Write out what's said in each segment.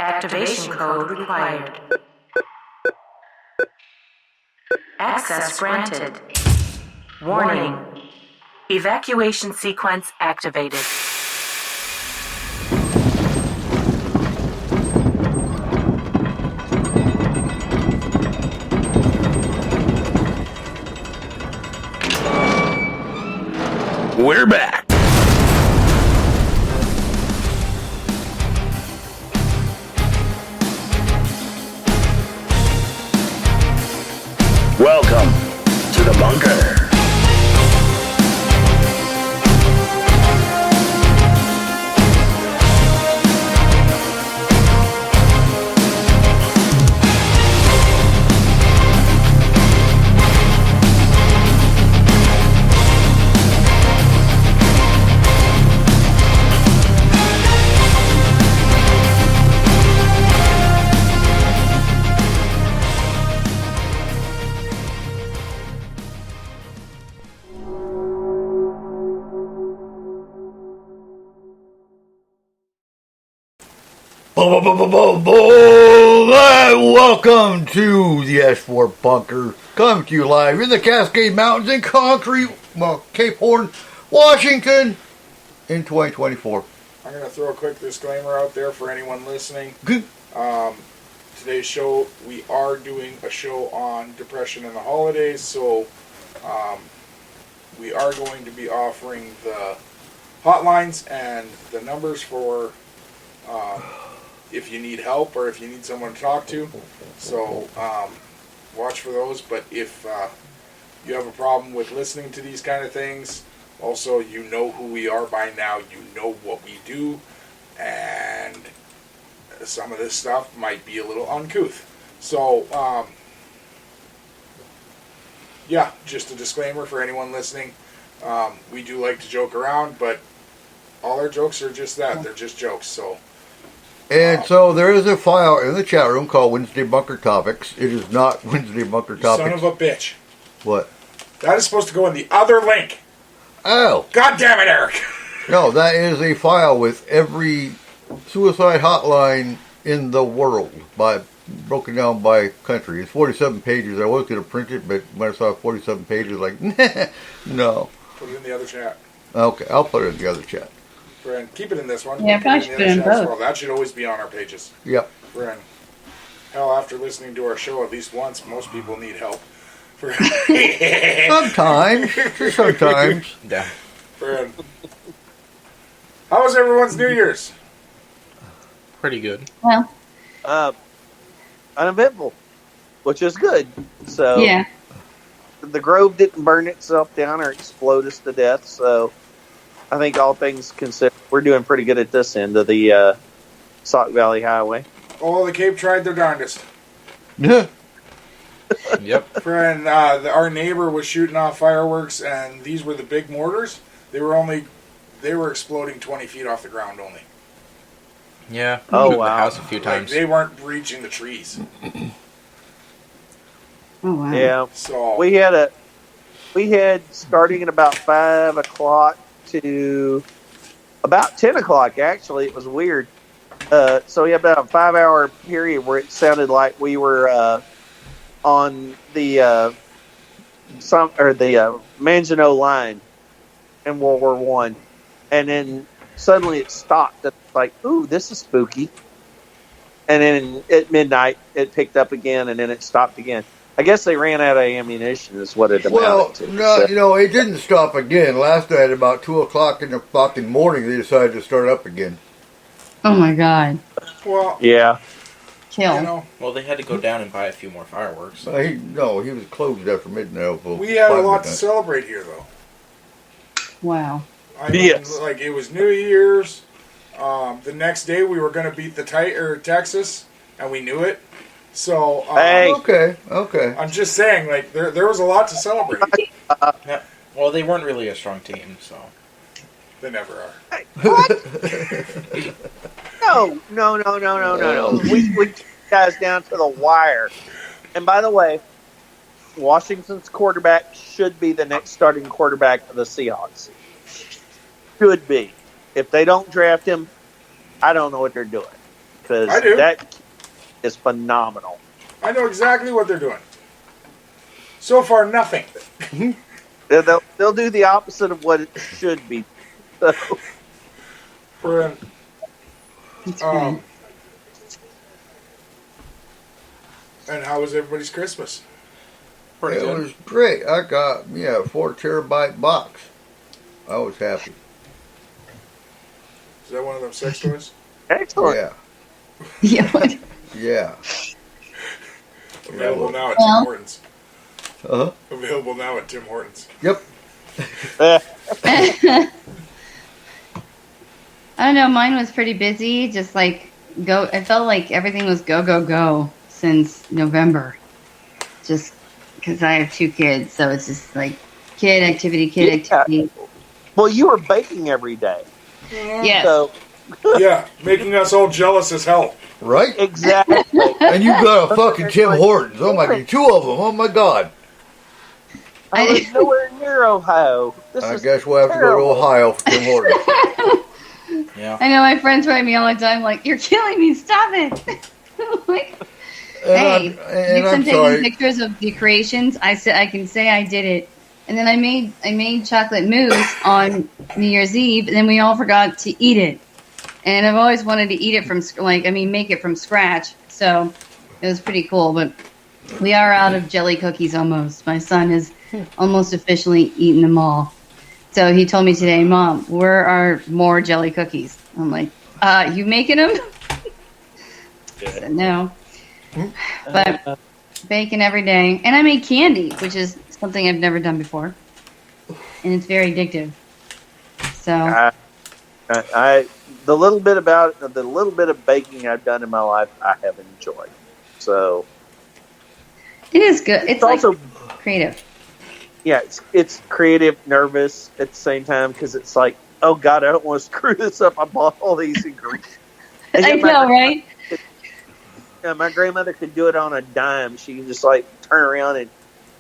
Activation code required. Access granted. Warning. Evacuation sequence activated. We're back. Welcome to the bunker. Welcome to the S-4 Bunker, coming to you live in the Cascade Mountains in Cape Horn, Washington, in 2024. I'm going to throw a quick disclaimer out there for anyone listening. Today's show, we are doing a show on depression in the holidays, so we are going to be offering the hotlines and the numbers for if you need help or if you need someone to talk to. So watch for those. But if you have a problem with listening to these kind of things, also you know who we are by now. You know what we do. And some of this stuff might be a little uncouth. So, yeah, just a disclaimer for anyone listening. We do like to joke around, but all our jokes are just that. They're just jokes, so... And so there is a file in the chat room called Wednesday Bunker Topics. It is not Wednesday Bunker Topics. Son of a bitch. What? That is supposed to go in the other link. Oh. God damn it, Eric. No, that is a file with every suicide hotline in the world, broken down by country. It's 47 pages. I was going to print it, but when I saw 47 pages, like, no. Put it in the other chat. Okay, I'll put it in the other chat. Brent, keep it in this one. Yeah, probably should put it in both. Well, that should always be on our pages. Yep. Brent, hell, after listening to our show at least once, most people need help. Sometimes. Sometimes. Yeah. Brent, how was everyone's New Year's? Pretty good. Well, Uneventful, which is good. So yeah. The Grove didn't burn itself down or explode us to death, so I think all things considered, we're doing pretty good at this end of the Sauk Valley Highway. Oh, the Cape tried their darndest. Yeah. Yep. Friend, our neighbor was shooting off fireworks, and these were the big mortars. They were exploding 20 feet off the ground only. Yeah. Oh, Shooting wow. the house a few times. They weren't reaching the trees. Oh wow. Yeah. So We had starting at about 5 o'clock to about 10 o'clock, actually. It was weird. So we had about a 5-hour period where it sounded like we were on the Maginot Line in World War One, and then suddenly it stopped. It's like, ooh, this is spooky. And then at midnight it picked up again, and then it stopped again. I guess they ran out of ammunition, is what it amounted to. No, So- it didn't stop again. Last night, about 2 o'clock in the fucking morning, they decided to start up again. Oh my god. well, Yeah. Kill. you know, Well, they had to go down and buy a few more fireworks. He was closed after midnight. we had a lot to celebrate here, though. Wow. I mean, Yes. like, it was New Year's. The next day we were going to beat Texas, and we knew it. So, Hey. Okay. I'm just saying, like, there was a lot to celebrate. Yeah. Well, they weren't really a strong team, so. They never are. What? No. We took you guys down to the wire. And by the way, Washington's quarterback should be the next starting quarterback of the Seahawks. Should be. If they don't draft him, I don't know what they're doing. because I do. that is phenomenal. I know exactly what they're doing. So far, nothing. They'll do the opposite of what it should be. So, We're in, It's um, great. and how was everybody's Christmas? Pretty It good. was great. I got a 4 terabyte box. I was happy. Is that one of them sex toys? excellent. Yeah, Yeah. what- yeah. Available now at Well- Tim Hortons. Uh huh. Available now at Tim Hortons. Yep. I don't know. Mine was pretty busy. Just like go. I felt like everything was go go go since November. Just because I have 2 kids, so it's just like kid activity, kid Yeah. activity. Well, you were baking every day. Yes. So, Yeah, making us all jealous as hell. Right? exactly. And you got a fucking Tim Hortons. Oh my god, 2 of them. Oh my god. I was nowhere near Ohio. This I is guess we'll have to go terrible. to Ohio for Tim Hortons. Yeah. I know my friends write me all the time, like, "You're killing me! Stop it!" Like, hey, And I'm I'm taking sorry. pictures of the creations. I can say I did it, and then I made chocolate mousse on New Year's Eve, and then we all forgot to eat it. And I've always wanted to eat it make it from scratch. So it was pretty cool. But we are out of jelly cookies almost. My son has almost officially eaten them all. So he told me today, "Mom, where are more jelly cookies?" I'm like, "You making them?" I said, "No." But baking every day. And I make candy, which is something I've never done before. And it's very addictive. So, I the little bit of baking I've done in my life, I have enjoyed. So it is good. It's like also, creative. yeah, it's creative, nervous at the same time because it's like, oh God, I don't want to screw this up. I bought all these ingredients. And I yet know, right? my grandmother could do it on a dime. She can just like turn around and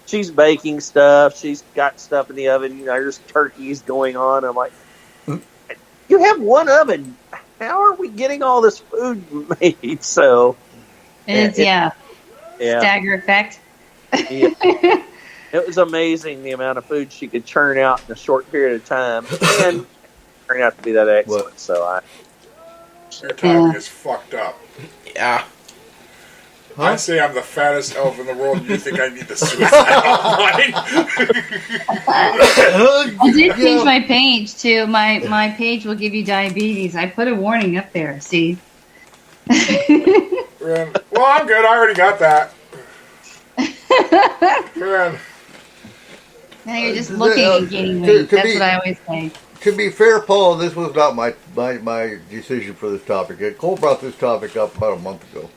she's baking stuff. She's got stuff in the oven. You know, there's turkeys going on. I'm like, you have one oven. How are we getting all this food made? So It is, yeah. Stagger effect. Yeah. It was amazing the amount of food she could churn out in a short period of time, and turned out to be that excellent. What? So Your timing Yeah. is fucked up. Yeah. I say I'm the fattest elf in the world, and you think I need the suicide hotline? I did change my page to my page will give you diabetes. I put a warning up there. See. Well, I'm good. I already got that. Man, Now you're just looking and gaining to weight. That's be- what I always say. To be fair, Paul, this was not my decision for this topic. Cole brought this topic up about a month ago.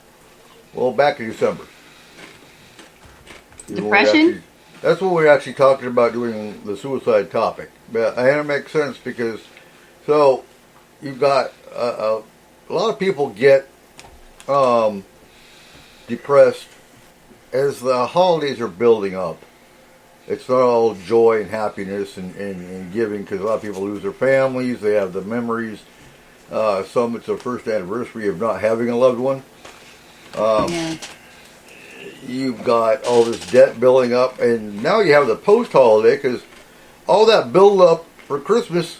Well, back in December. Depression? That's when we were actually talking about doing the suicide topic. But and it makes sense because, so, you've got a lot of people get depressed as the holidays are building up. It's not all joy and happiness and giving because a lot of people lose their families. They have the memories. Some it's their first anniversary of not having a loved one. Yeah. You've got all this debt building up, and now you have the post-holiday because all that build-up for Christmas,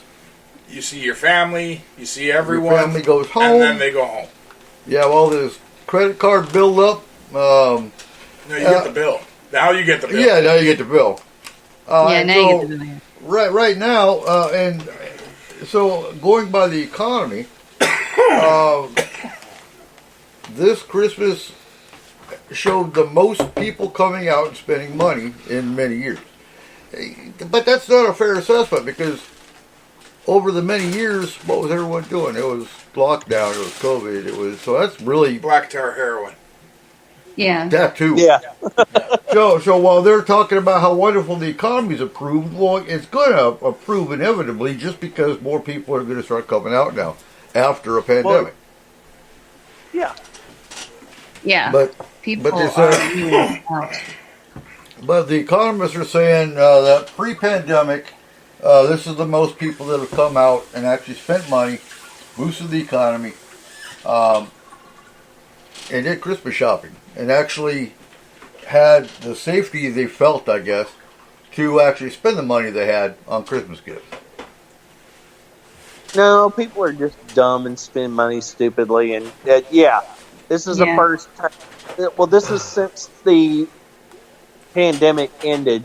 you see your family, you see your everyone, family goes home. and then they go home. You have all this credit card build-up. No, you get the bill. Now you get the bill. Yeah, now you get the bill. Yeah, and now so, you get the million. right now, and so going by the economy, this Christmas showed the most people coming out and spending money in many years. But that's not a fair assessment because over the many years, what was everyone doing? It was lockdown, it was COVID, it was, so that's really Black tar heroin. Yeah. that too. yeah, So while they're talking about how wonderful the economy's improved, well, it's going to improve inevitably just because more people are going to start coming out now after a pandemic. yeah. Yeah. But People they are say- really out. But the economists are saying that pre-pandemic, this is the most people that have come out and actually spent money, boosted the economy. and did Christmas shopping and actually had the safety they felt, I guess, to actually spend the money they had on Christmas gifts. No, people are just dumb and spend money stupidly. And yeah, this is the Yeah. first time. Well, this is since the pandemic ended,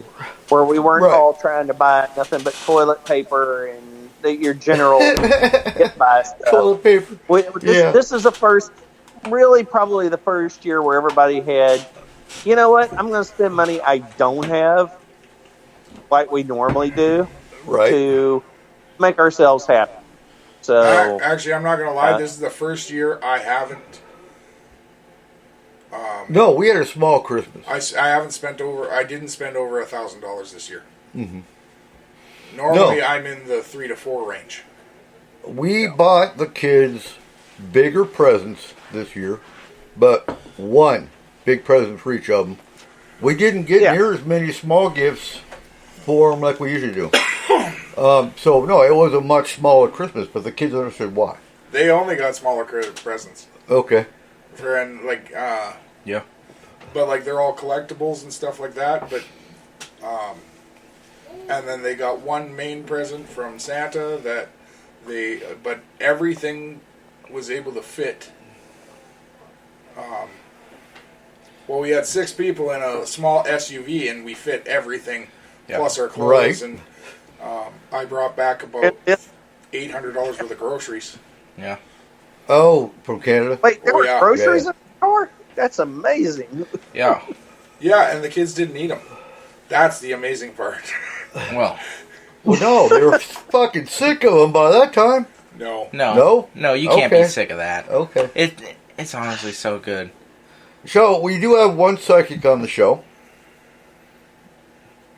where we weren't Right. all trying to buy nothing but toilet paper and your general get by stuff. Toilet paper. Yeah. This is the first, really probably the first year where everybody had, you know what, I'm going to spend money I don't have, like we normally do, Right. to make ourselves happy. So Actually, I'm not going to lie. This is the first year I haven't. No, we had a small Christmas. I haven't spent over. I didn't spend over $1,000 this year. Mm-hmm. Normally, No. I'm in the 3 to 4 range. We bought the kids bigger presents this year, but one big present for each of them. We didn't get Yeah. near as many small gifts for them like we usually do. So, no, it was a much smaller Christmas, but the kids understood why. They only got smaller presents. Okay. And like, Yeah. but like they're all collectibles and stuff like that. But, and then they got one main present from Santa that but everything was able to fit. Well, we had 6 people in a small SUV, and we fit everything Yeah. plus our clothes. Right. And I brought back about Yeah. $800 worth of groceries. Yeah. Oh, from Canada? wait, there Oh, were yeah. groceries Yeah. in the store? That's amazing. Yeah. Yeah, and the kids didn't eat them. That's the amazing part. Well, Well, no, they were fucking sick of them by that time. No. no. No? You can't Okay. be sick of that. Okay. It's honestly so good. So, we do have one psychic on the show,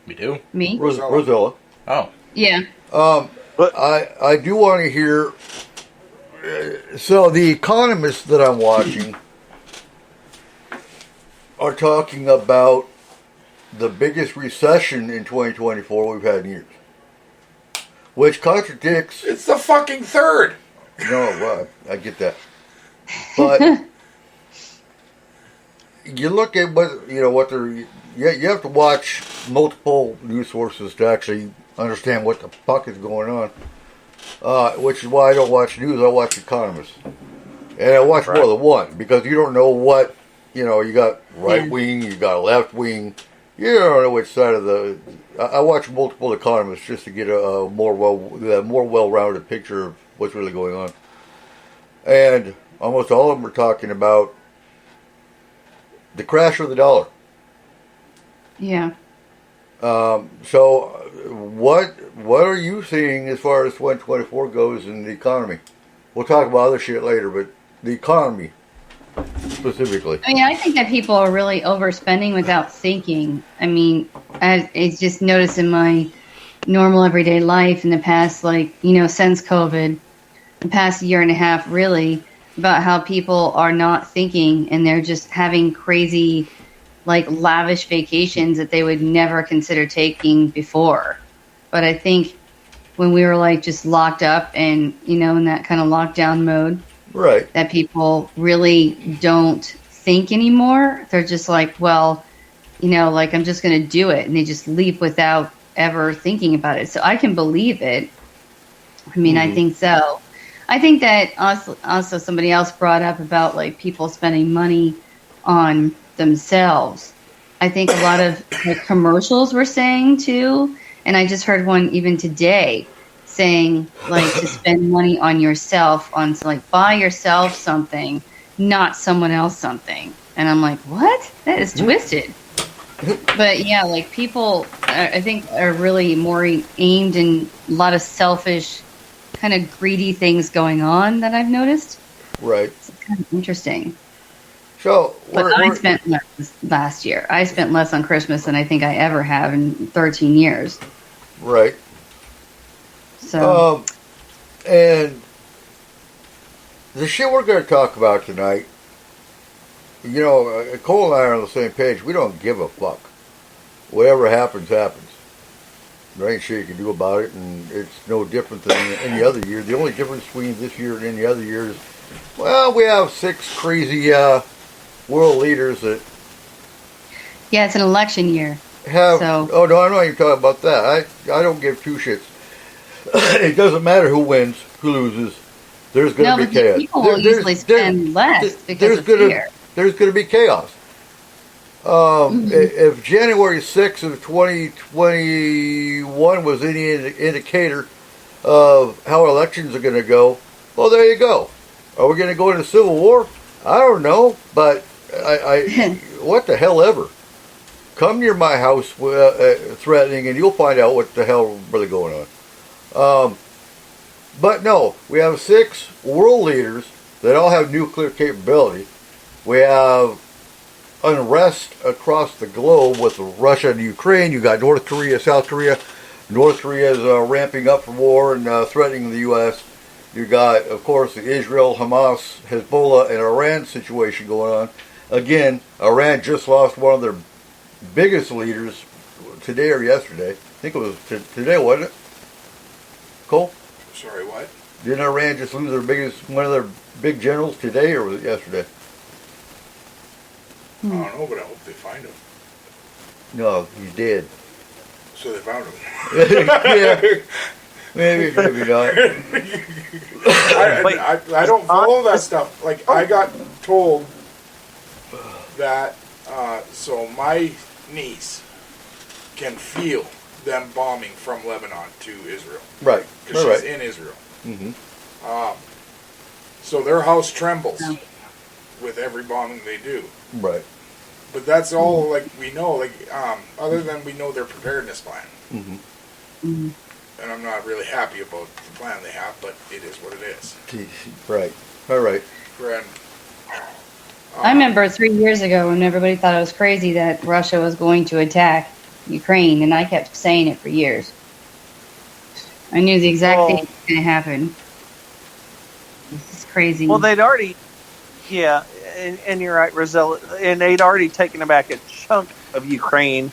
We do. Me? Rosella. Oh. Yeah. I do want to hear. So the economists that I'm watching are talking about the biggest recession in 2024 we've had in years, which contradicts. It's the fucking third. No, well, I get that, but you look at what they're. You have to watch multiple news sources to actually understand what the fuck is going on. Which is why I don't watch news. I watch economists, and I watch more than one because you don't know what You got right wing, you got left wing. You don't know which side of the. I watch multiple economists just to get a more well-rounded picture of what's really going on, and almost all of them are talking about the crash of the dollar. Yeah. So, what are you seeing as far as 2024 goes in the economy? We'll talk about other shit later, but the economy specifically. I mean, I think that people are really overspending without thinking. I mean, it's just noticed in my normal everyday life in the past, since COVID, the past year and a half, really, about how people are not thinking and they're just having crazy, lavish vacations that they would never consider taking before. But I think when we were just locked up and, in that kind of lockdown mode, Right. that people really don't think anymore. They're just I'm just going to do it. And they just leap without ever thinking about it. So I can believe it. I mean, I think so. I think that also somebody else brought up about people spending money on themselves. I think a lot of commercials were saying too. And I just heard one even today saying to spend money on yourself, on buy yourself something, not someone else something. And I'm like, what? That is twisted. But yeah, people I think are really more aimed in a lot of selfish, kind of greedy things going on that I've noticed. Right. It's kind of interesting. So, But I spent less last year. I spent less on Christmas than I think I ever have in 13 years. right. So And the shit we're going to talk about tonight, Cole and I are on the same page. We don't give a fuck. Whatever happens, happens. There ain't shit you can do about it, and it's no different than any other year. The only difference between this year and any other year is, we have 6 crazy world leaders that Yeah, it's an election year. have. So- Oh no, I'm not even talking about that. I don't give two shits. It doesn't matter who wins, who loses. There's going No, to but be chaos. people will usually spend less because of fear. There's going to be chaos. If January 6th of 2021 was any indicator of how elections are going to go, well, there you go. Are we going to go into civil war? I don't know, but I what the hell ever. Come near my house threatening, and you'll find out what the hell really going on. But no, we have 6 world leaders that all have nuclear capability. We have unrest across the globe with Russia and Ukraine. You got North Korea, South Korea. North Korea is ramping up for war and threatening the U.S. You got, of course, the Israel, Hamas, Hezbollah, and Iran situation going on. Again, Iran just lost one of their biggest leaders today or yesterday. I think it was today, wasn't it? Cole? Sorry, what? Didn't Iran just lose one of their big generals today, or was it yesterday? I don't know, but I hope they find him. No, he's dead. So they found him. Yeah, maybe not. I don't follow that stuff. Like, I got told that, so my niece can feel them bombing from Lebanon to Israel. Right. Because All she's right. in Israel. Mm-hmm. So their house trembles with every bombing they do. Right. But that's all, like, we know, like, other than we know their preparedness plan. Mm-hmm. And I'm not really happy about the plan they have, but it is what it is. Right. All right. Friend. I remember 3 years ago when everybody thought it was crazy that Russia was going to attack Ukraine, and I kept saying it for years. I knew the exact thing was going to happen. This is crazy. Well, they'd already, yeah, and you're right, Rosella, and they'd already taken back a chunk of Ukraine,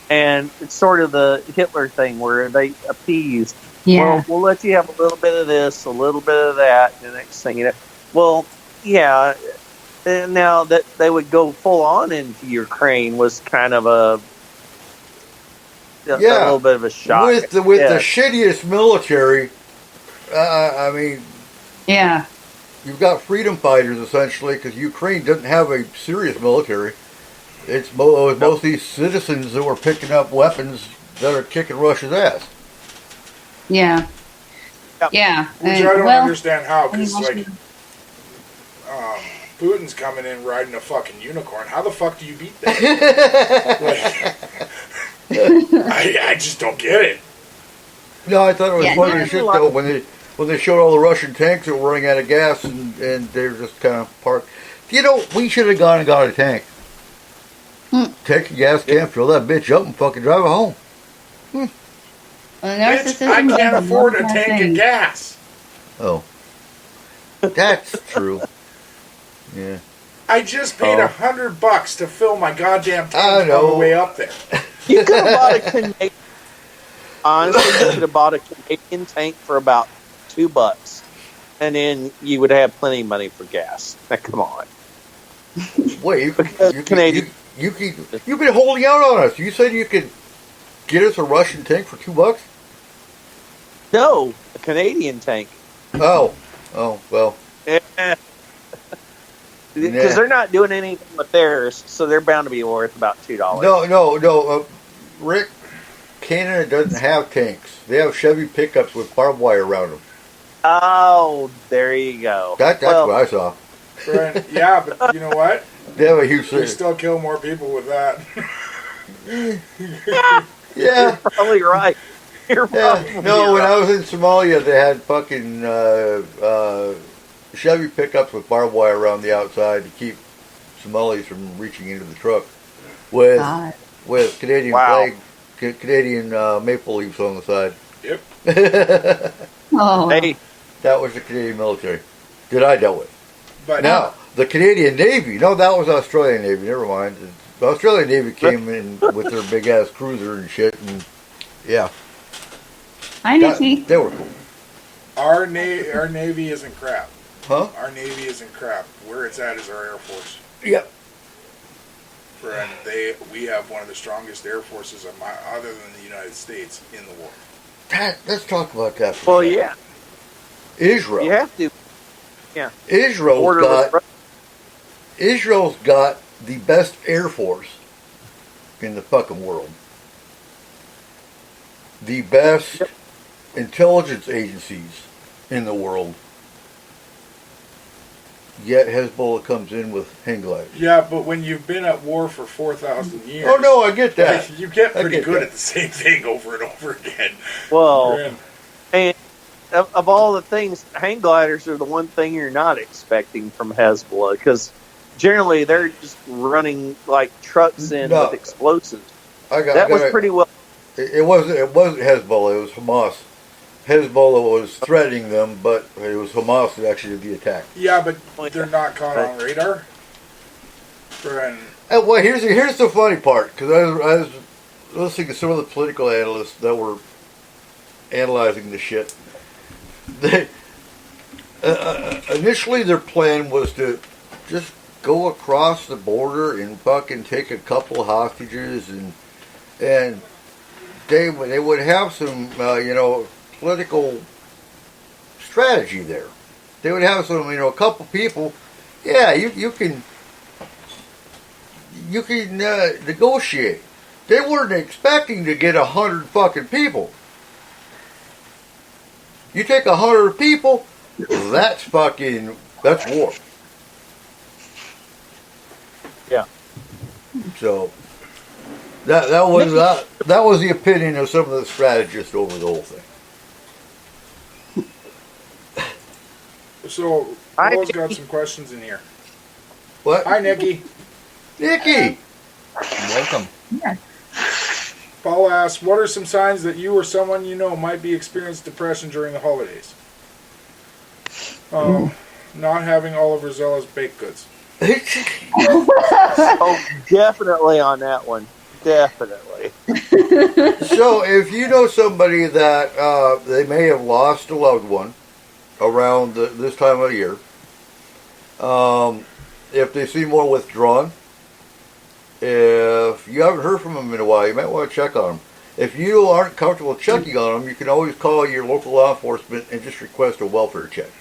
and it's sort of the Hitler thing where they appeased. Yeah. Well, we'll let you have a little bit of this, a little bit of that, and the next thing you know, well, yeah. And now that they would go full on into Ukraine was kind of a little bit of a shock. With the shittiest military, I mean, yeah. you've got freedom fighters essentially because Ukraine doesn't have a serious military. It's mostly citizens that were picking up weapons that are kicking Russia's ass. Yeah. Yeah. Which I don't understand how, because, like, Putin's coming in riding a fucking unicorn. How the fuck do you beat that? I just don't get it. No, I thought it was funny as shit no. though when they showed all the Russian tanks that were running out of gas and they were just kind of parked. You know, we should have gone and got a tank. Take a gas can, fill that bitch up, and fucking drive it home. Well, Bitch, I can't afford a tank of gas. Oh, that's true. Yeah. I just paid $100 to fill my goddamn tank I on know. the way up there. You could have bought a Canadian. Honestly, you could have bought a Canadian tank for about $2, and then you would have plenty of money for gas. Now, come on. Wait, Canadian. you've been holding out on us. You said you could get us a Russian tank for $2? No, a Canadian tank. Oh, well. Because they're not doing anything with theirs, so they're bound to be worth about $2. No. Rick, Canada doesn't have tanks. They have Chevy pickups with barbed wire around them. Oh, there you go. That's what I saw. Friend, yeah, but you know what? They have a huge. We still kill more people with that. Yeah. You're probably right. When I was in Somalia, they had fucking Chevy pickups with barbed wire around the outside to keep Somalis from reaching into the truck with Canadian flag, Canadian maple leaves on the side. Yep. Oh. Hey, That was the Canadian military that I dealt with. But Now, the Canadian Navy, no, that was Australian Navy, never mind. The Australian Navy came in with their big ass cruiser and shit, and yeah. Hi, Nikki. They were cool. our Navy isn't crap. Huh? Our Navy isn't crap. Where it's at is our Air Force. Yep. And we have one of the strongest air forces, other than the United States, in the world. Let's talk about that for Well, a second. yeah, Israel. you have to. Yeah. Israel's got the best air force in the fucking world. The best intelligence agencies in the world. Yet Hezbollah comes in with hang gliders. Yeah, but when you've been at war for 4,000 years... Oh, no, I get that. You get pretty good at the same thing over and over again. Well, and of all the things, hang gliders are the one thing you're not expecting from Hezbollah, because generally they're just running like trucks in with explosives. That was pretty well... It wasn't Hezbollah, it was Hamas. Hezbollah was threatening them, but it was Hamas that actually did the attack. Yeah, but they're not caught on radar. Well, here's the funny part, because I was listening to some of the political analysts that were analyzing the shit. They initially their plan was to just go across the border and fucking take a couple of hostages, and they would have some political strategy there. They would have some, a couple people. Yeah, you can negotiate. They weren't expecting to get 100 fucking people. You take 100 people, that's war. Yeah. So that was the opinion of some of the strategists over the whole thing. So, Paul's got some questions in here. What? Hi, Nikki. Nikki! Welcome. Yeah. Paul asks, what are some signs that you or someone you know might be experiencing depression during the holidays? Not having all of Rosella's baked goods. Oh, definitely on that one. Definitely. So, if you know somebody that they may have lost a loved one around this time of the year, if they seem more withdrawn, if you haven't heard from them in a while, you might want to check on them. If you aren't comfortable checking on them, you can always call your local law enforcement and just request a welfare check.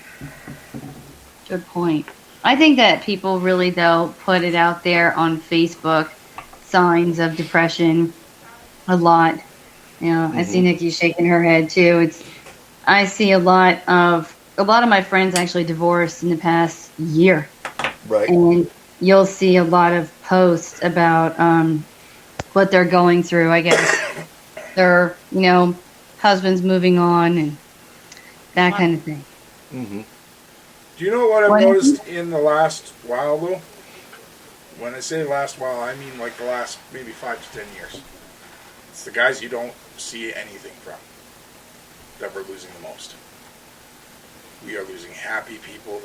Good point. I think that people really, though, put it out there on Facebook, signs of depression, a lot. I see Nikki shaking her head too. I see a lot of my friends actually divorced in the past year. Right. And you'll see a lot of posts about what they're going through. I guess their husband's moving on and that kind of thing. Mm-hmm. Do you know what I've noticed in the last while, though? When I say last while, I mean like the last maybe 5 to 10 years. It's the guys you don't see anything from that we're losing the most. We are losing happy people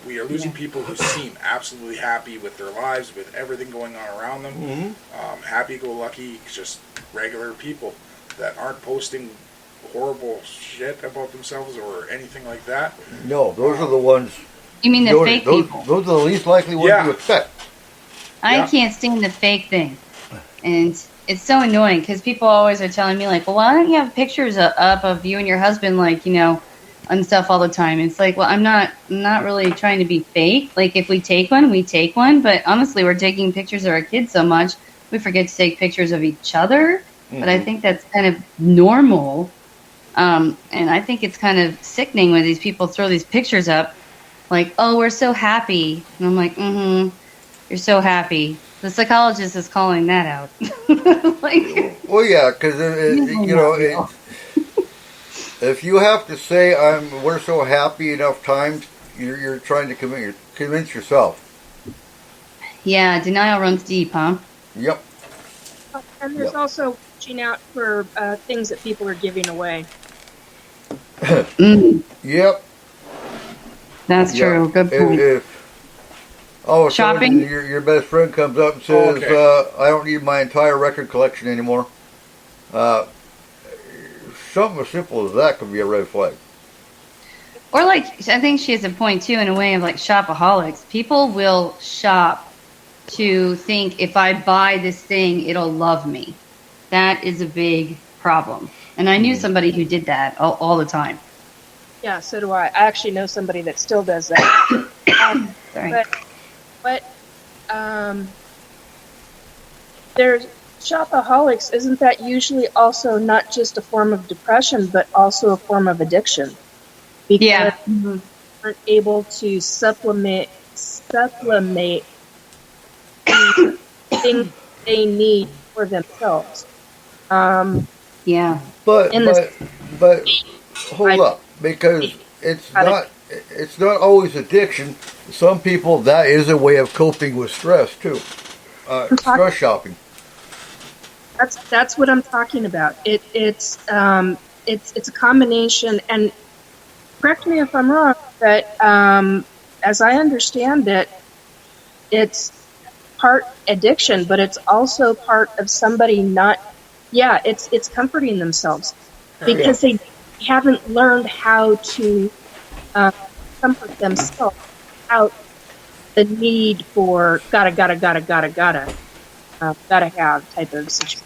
we are losing people who seem absolutely happy with their lives, with everything going on around them. Mm-hmm. Happy-go-lucky, just regular people that aren't posting horrible shit about themselves or anything like that. No, those are the ones. You mean the fake people? Those are the least likely ones to affect. I can't stand the fake thing. And it's so annoying because people always are telling me, like, well, why don't you have pictures up of you and your husband, like, and stuff all the time. It's like, well, I'm not really trying to be fake. Like, if we take one, we take one. But honestly, we're taking pictures of our kids so much, we forget to take pictures of each other. Mm-hmm. But I think that's kind of normal. And I think it's kind of sickening when these people throw these pictures up, like, oh, we're so happy. And I'm like, you're so happy. The psychologist is calling that out. Well, yeah, because, if you have to say we're so happy enough times, you're trying to convince yourself. Yeah, denial runs deep, huh? Yep. And there's also reaching out for things that people are giving away. Yep. That's true. Good point. If all of a Shopping? sudden your best friend comes up and says, I don't need my entire record collection anymore. Something as simple as that could be a red flag. Or I think she has a point too, in a way of like shopaholics. People will shop to think if I buy this thing, it'll love me. That is a big problem. And I knew somebody who did that all the time. Yeah, so do I. I actually know somebody that still does that. Sorry. But there's shopaholics. Isn't that usually also not just a form of depression, but also a form of addiction? Because Yeah. they aren't able to supplement the things they need for themselves. Yeah. But In the- but hold up, because it's not always addiction. Some people, that is a way of coping with stress too. Stress shopping. That's what I'm talking about. It's a combination, and correct me if I'm wrong, but as I understand it, it's part addiction, but it's also part of somebody not. Yeah, it's comforting themselves because they haven't learned how to comfort themselves without the need for gotta have type of situation.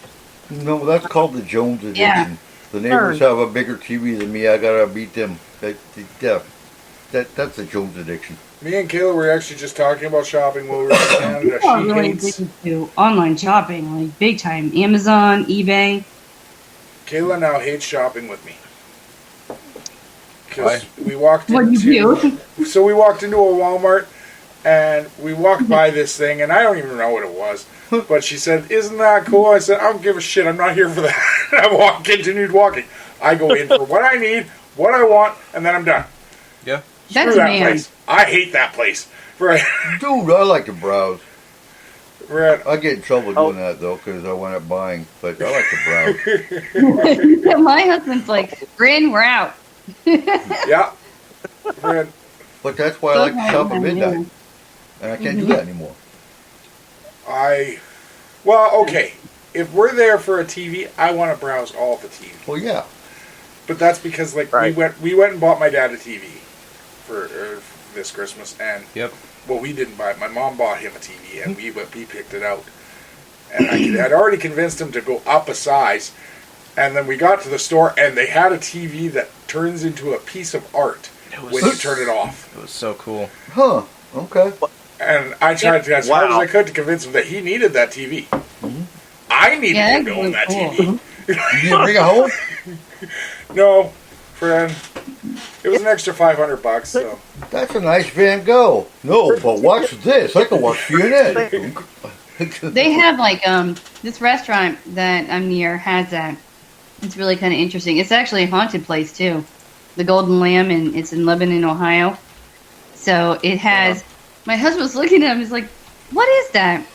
No, that's called the Jones addiction. Yeah. The neighbors have a bigger TV than me. I gotta beat them. That's the Jones addiction. Me and Kayla were actually just talking about shopping while we were in Canada. People are She really hates. addicted to online shopping, like big time. Amazon, eBay. Kayla now hates shopping with me. Why? Because we walked What do you do? So we walked into a Walmart and we walked by this thing, and I don't even know what it was. But she said, "Isn't that cool?" I said, "I don't give a shit. I'm not here for that." I continued walking. I go in for what I need, what I want, and then I'm done. Yeah. That's Screw that man. place. I hate that place. Right. Dude, I like to browse. Right. I get in trouble doing that though, because I went up buying. But I like to browse. My husband's like, Grin, we're out. Yeah. Right. But that's why I like to shop at midnight, and I can't do that anymore. Well, okay. If we're there for a TV, I want to browse all the TV. Well, yeah. But that's because, like, Right. we went and bought my dad a TV for this Christmas, and Yep. well, we didn't buy it. My mom bought him a TV, and we picked it out. And I had already convinced him to go up a size, and then we got to the store, and they had a TV that turns into a piece of art when you turn it off. It was so cool. Huh. Okay. And I tried to, as hard as Wow. I could, to convince him that he needed that TV. I needed Yeah, him to that's own that really TV. You didn't bring it home? No, friend. It was an extra $500, so. That's a nice Van Gogh. No, but watch this. I can watch CNN. They have like this restaurant that I'm near has that. It's really kind of interesting. It's actually a haunted place too, the Golden Lamb, and it's in Lebanon, Ohio. So it has. My husband was looking at him. He's like, "What is that?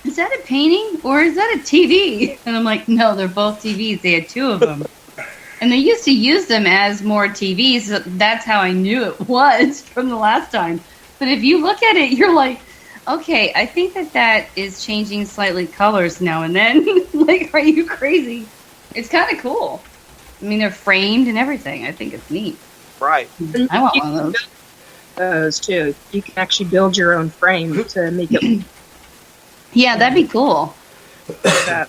Is that a painting or is that a TV?" And I'm like, "No, they're both TVs. They had two of them." And they used to use them as more TVs. So that's how I knew it was from the last time. But if you look at it, you're like, okay, I think that is changing slightly colors now and then. Like, are you crazy? It's kind of cool. I mean, they're framed and everything. I think it's neat. Right. I want one of those. Those too. You can actually build your own frame to make it. Yeah, that'd be cool. that.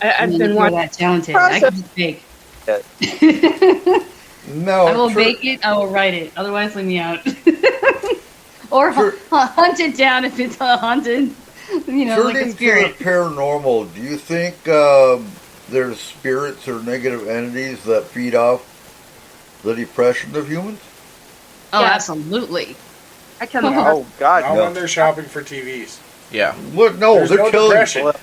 I've If been you're watching. that talented. I can just bake. No, I will bake it. I will write it. Otherwise, leave me out. Or hunt it down if it's a haunted, like a turning to the spirit. paranormal, do you think there's spirits or negative entities that feed off the depression of humans? Oh, Yeah. absolutely. I can. Oh God, Not no. when they're shopping for TVs. Yeah. What? No, There's they're no telling. depression.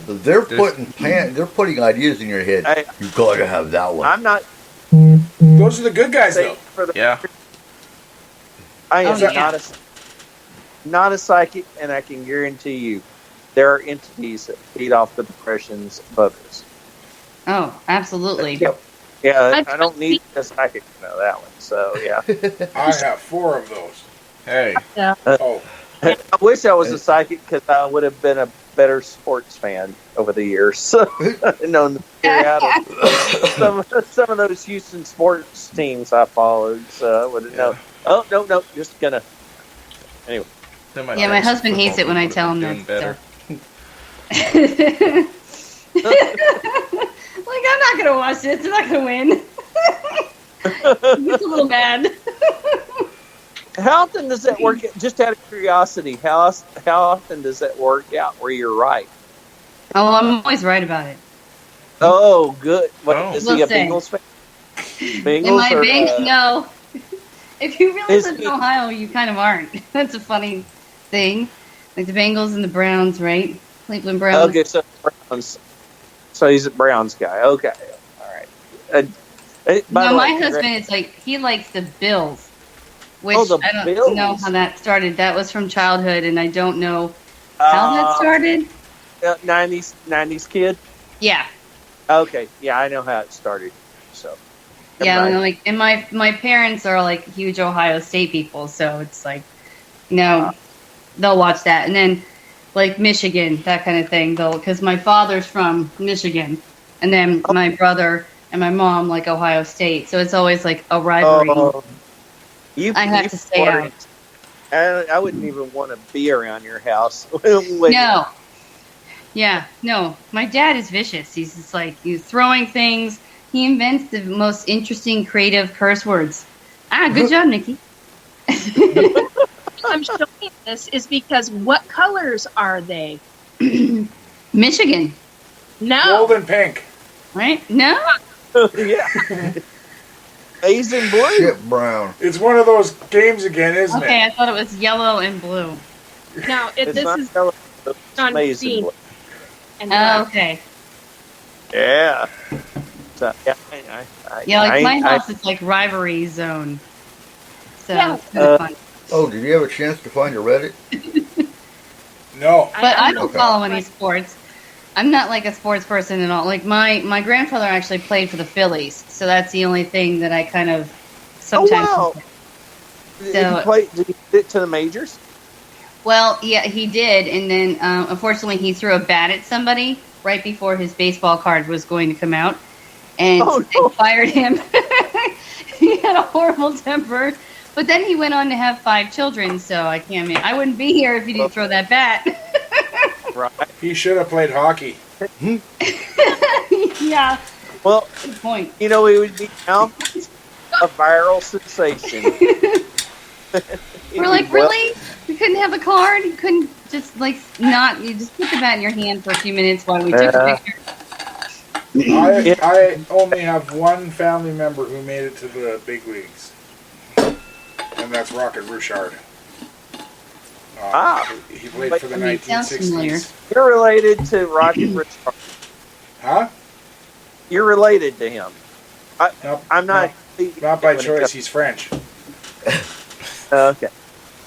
They're putting ideas in your head. Hey. You gotta have that one. I'm not. Those are the good guys, though. For the, Yeah. I am Oh, yeah. not a psychic, and I can guarantee you, there are entities that feed off the depressions of others. Oh, absolutely. Yeah, I don't need a psychic to know that one. So yeah, I have 4 of those. Hey. Oh, I wish I was a psychic because I would have been a better sports fan over the years. Known the figure out of some of those Houston sports teams I followed, so I would have known. Oh no, just gonna. Anyway, Then Yeah, my dad's husband hates it football when I would've tell him been that doing stuff. Like, I'm not gonna watch this. They're not gonna win. He gets a little mad. How often does that work? Just out of curiosity, how often does that work out where you're right? Oh, I'm always right about it. Oh, good. What, Oh. is he a Listen. Bengals fan? Am Bengals I or big? No. If you really Is live in he- Ohio, you kind of aren't. That's a funny thing. Like the Bengals and the Browns, right? Cleveland Browns. Okay, so Browns. So he's a Browns guy. Okay, all right. By No, the my way, husband is like, he likes the Bills. Which Oh, the I don't Bills. know how that started. That was from childhood, and I don't know how that started. 90s kid. Yeah. Okay, yeah, I know how it started. So Yeah, Right. and like, and my parents are like huge Ohio State people, so it's like, you know, they'll watch that, and then like Michigan, that kind of thing. Though, because my father's from Michigan, and then my brother and my mom like Ohio State, so it's always like a rivalry. I have to stay out. I wouldn't even want to be around your house. Wait. No. Yeah, no. My dad is vicious. He's just like, he's throwing things. He invents the most interesting, creative curse words. Good job, Nikki. I'm showing this is because what colors are they? Michigan, No. Gold and pink. right? No? Yeah. Maize and blue. Chip Brown. It's one of those games again, isn't Okay, it? I thought it was yellow and blue. No, It's this not is yellow, it's on maize and green. blue. and Oh, black. okay. Yeah. So, yeah, Yeah, like my I- house is like rivalry zone. So Yeah. it's kind of fun. Oh, did you have a chance to find your Reddit? No. But I don't Okay. follow any sports. I'm not like a sports person at all. Like my grandfather actually played for the Phillies, so that's the only thing that I kind of sometimes. Oh, wow. Did So- he get it to the majors? Well, yeah, he did, and then unfortunately he threw a bat at somebody right before his baseball card was going to come out, and Oh, they no. fired him. He had a horrible temper, but then he went on to have 5 children. So I can't. I wouldn't be here if he didn't throw that bat. Right. He should have played hockey. Yeah, Well, good point. you know, he would be now a viral sensation. We're like, really? You couldn't have a card? You couldn't just like not? You just put the bat in your hand for a few minutes while we took a Yeah. picture. I only have one family member who made it to the big leagues, and that's Rocket Richard. He played for the I mean, it sounds familiar. 1960s. You're related to Rocket Richard. Huh? You're related to him. Nope. I'm not. Not by choice. He's French. Okay.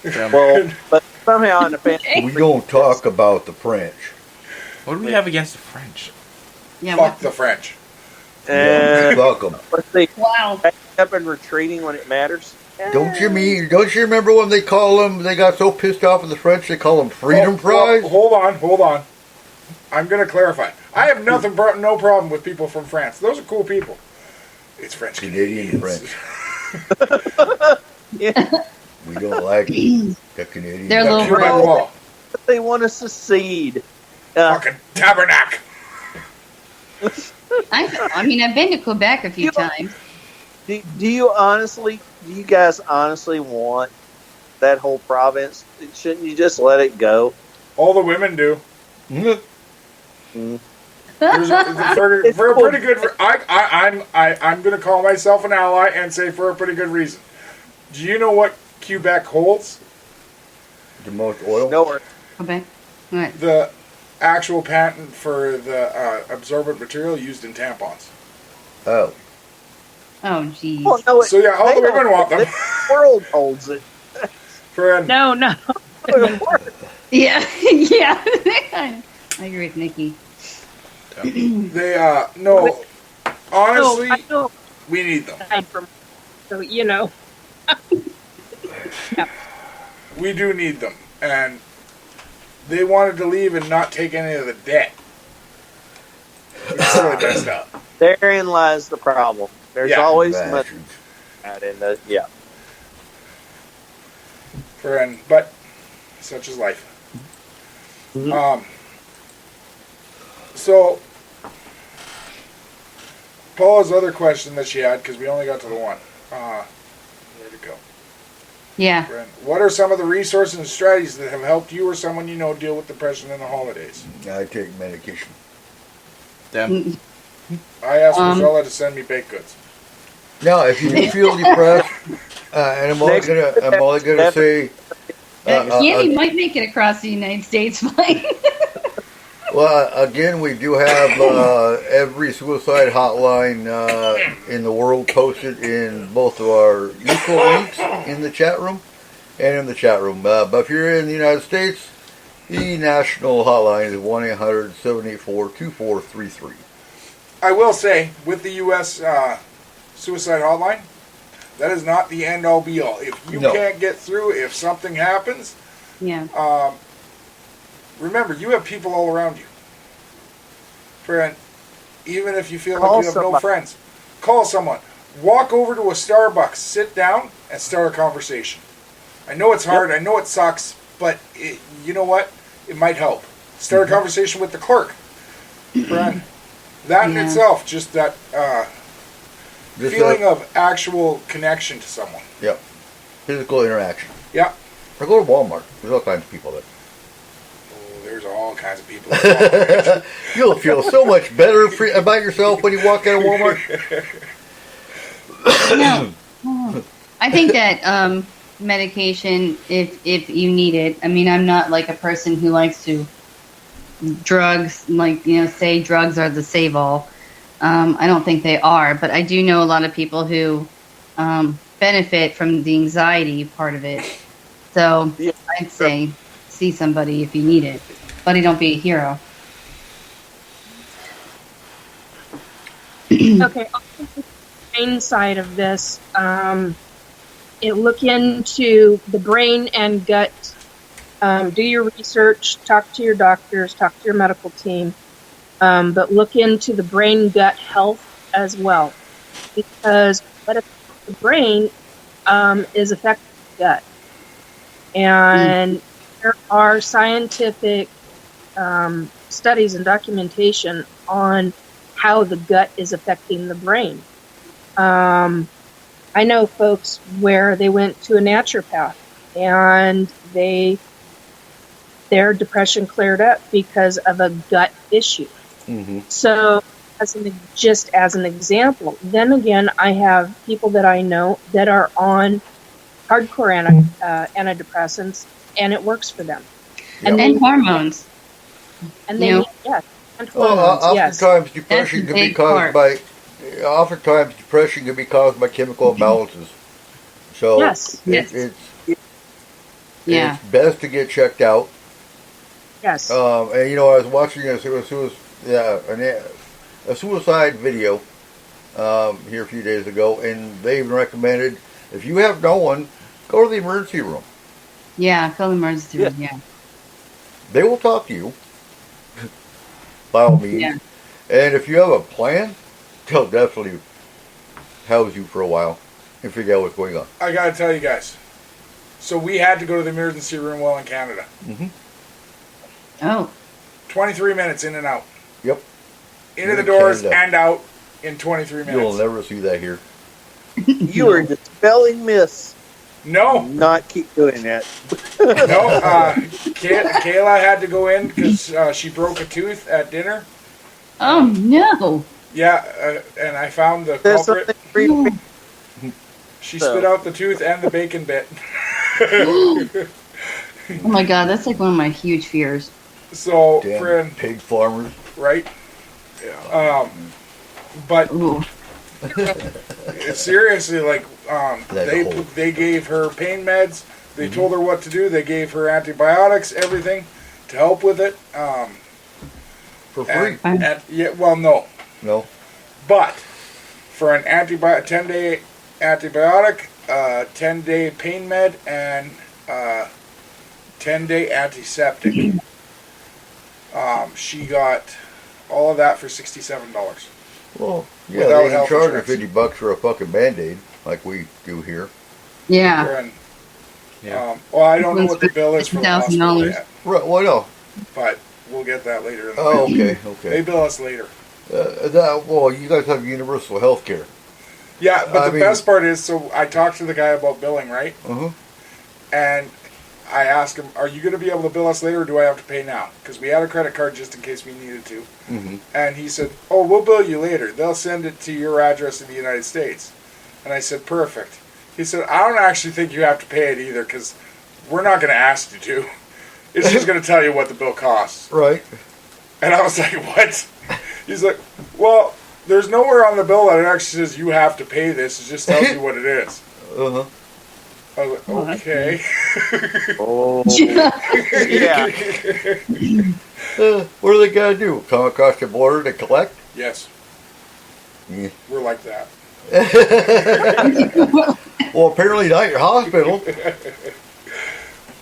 Well, but somehow in the family. We don't talk about the French. What do we have against the French? Yeah. Fuck the French. Fuck 'em. Let's see. Wow. Up and retreating when it matters. Don't you remember when they got so pissed off at the French, they call them Freedom Fries? Hold on. I'm going to clarify. I have no problem with people from France. Those are cool people. It's French Canadian Canadians. French. Yeah. We don't like the Canadian. They're The little Cuban bros. wall. They want to secede. Fucking tabernacle. I mean, I've been to Quebec a few times. Do you guys honestly want that whole province? Shouldn't you just let it go? All the women do. Mm. For a pretty good. I'm going to call myself an ally and say for a pretty good reason. Do you know what Quebec holds? The most oil? Nowhere. Quebec. What? The actual patent for the absorbent material used in tampons. Oh. Oh, geez. Well, no, So yeah, all the they don't- women want them. The world holds it. Friend. No. Yeah, yeah. I agree with Nikki. They no. Honestly, I know we need them. aside from, so you know. We do need them, and they wanted to leave and not take any of the debt. It's really messed up. Therein lies the problem. There's Yeah. always money Bastards. out in the yeah. Friend, but such is life. So, Paula's other question that she had, because we only got to the one. Where'd it go? Yeah. Brent, what are some of the resources and strategies that have helped you or someone you know deal with depression in the holidays? I take medication. Them. I asked Marcella to send me baked goods. Now, if you do feel depressed, and I'm only gonna say, Candy might make it across the United States flight. well, again, we do have every suicide hotline in the world posted in both of our equal links in the chat room and in the chat room. But if you're in the United States, the national hotline is 1-800-784-2433. I will say, with the U.S. Suicide hotline, that is not the end-all be-all. If you can't get through, if something happens, Yeah. remember, you have people all around you. Friend, even if you feel like you have no friends, call someone. Walk over to a Starbucks, sit down, and start a conversation. I know it's hard, I know it sucks, but you know what? It might help. Start a conversation with the clerk. Friend, that in itself, just that feeling of actual connection to someone. Yep. Physical interaction. Yeah. Or go to Walmart. There's all kinds of people there. Oh, there's all kinds of people. Walmart. You'll feel so much better about yourself when you walk out of Walmart. No. I think that medication, if you need it. I mean, I'm not like a person who likes to drugs, say drugs are the save all. I don't think they are, but I do know a lot of people who benefit from the anxiety part of it. So I'd say see somebody if you need it. Buddy, don't be a hero. Okay, I'll take the brain side of this. Look into the brain and gut. Do your research, talk to your doctors, talk to your medical team, but look into the brain gut health as well, because what affects the brain is affecting the gut. And there are scientific studies and documentation on how the gut is affecting the brain. I know folks where they went to a naturopath and their depression cleared up because of a gut issue. Mm-hmm. So, just as an example, then again, I have people that I know that are on hardcore antidepressants, and it works for them. Yep. And hormones. And they, yes, and Well, hormones, yes. oftentimes depression can be caused by chemical imbalances. So Yes. it's best to get checked out. Yes. And I was watching a suicide video here a few days ago, and they even recommended if you have no one, go to the emergency room. Yeah, call the emergency room, yeah. They will talk to you, by all means. Yeah. And if you have a plan, they'll definitely house you for a while and figure out what's going on. I gotta tell you guys. So we had to go to the emergency room while in Canada. Mm-hmm. Oh. 23 minutes in and out. Yep. Into the doors and out in 23 minutes. You'll never see that here. You are dispelling myths. No. Not keep doing that. No. Kayla had to go in because she broke a tooth at dinner. Oh, no. Yeah, and I found the There's culprit. something creepy. She spit out the tooth and the bacon bit. Oh, my God. That's like one of my huge fears. So, Damn friend, pig farmers. right? Yeah. But Ooh. seriously, like, That's cold. they gave her pain meds. They told her what to do. They gave her antibiotics, everything to help with it. For free. No. But for an 10-day antibiotic, 10-day pain med, and 10-day antiseptic, she got all of that for $67. Well, yeah, Without they didn't health charge her insurance. $50 for a fucking Band-Aid like we do here. Yeah. And Yeah. Well, I don't know what the bill is for the hospital $1,000. yet, Right. Well, no. but we'll get that later in the Oh, bill. okay. They Okay. bill us later. Well, you guys have universal health care. Yeah, but I the mean- best part is, so I talked to the guy about billing, right? Uh-huh. And I asked him, are you going to be able to bill us later or do I have to pay now? Because we had a credit card just in case we needed to. Mm-hmm. And he said, oh, we'll bill you later. They'll send it to your address in the United States. And I said, perfect. He said, I don't actually think you have to pay it either because we're not going to ask you to. It's just going to tell you what the bill costs. Right. And I was like, what? He's like, well, there's nowhere on the bill that it actually says you have to pay this. It just tells you what it is. Uh-huh. I was like, okay. Oh, yeah. What do they got to do? Come across the border to collect? Yes, Yeah. we're like that. Well, apparently not your hospital.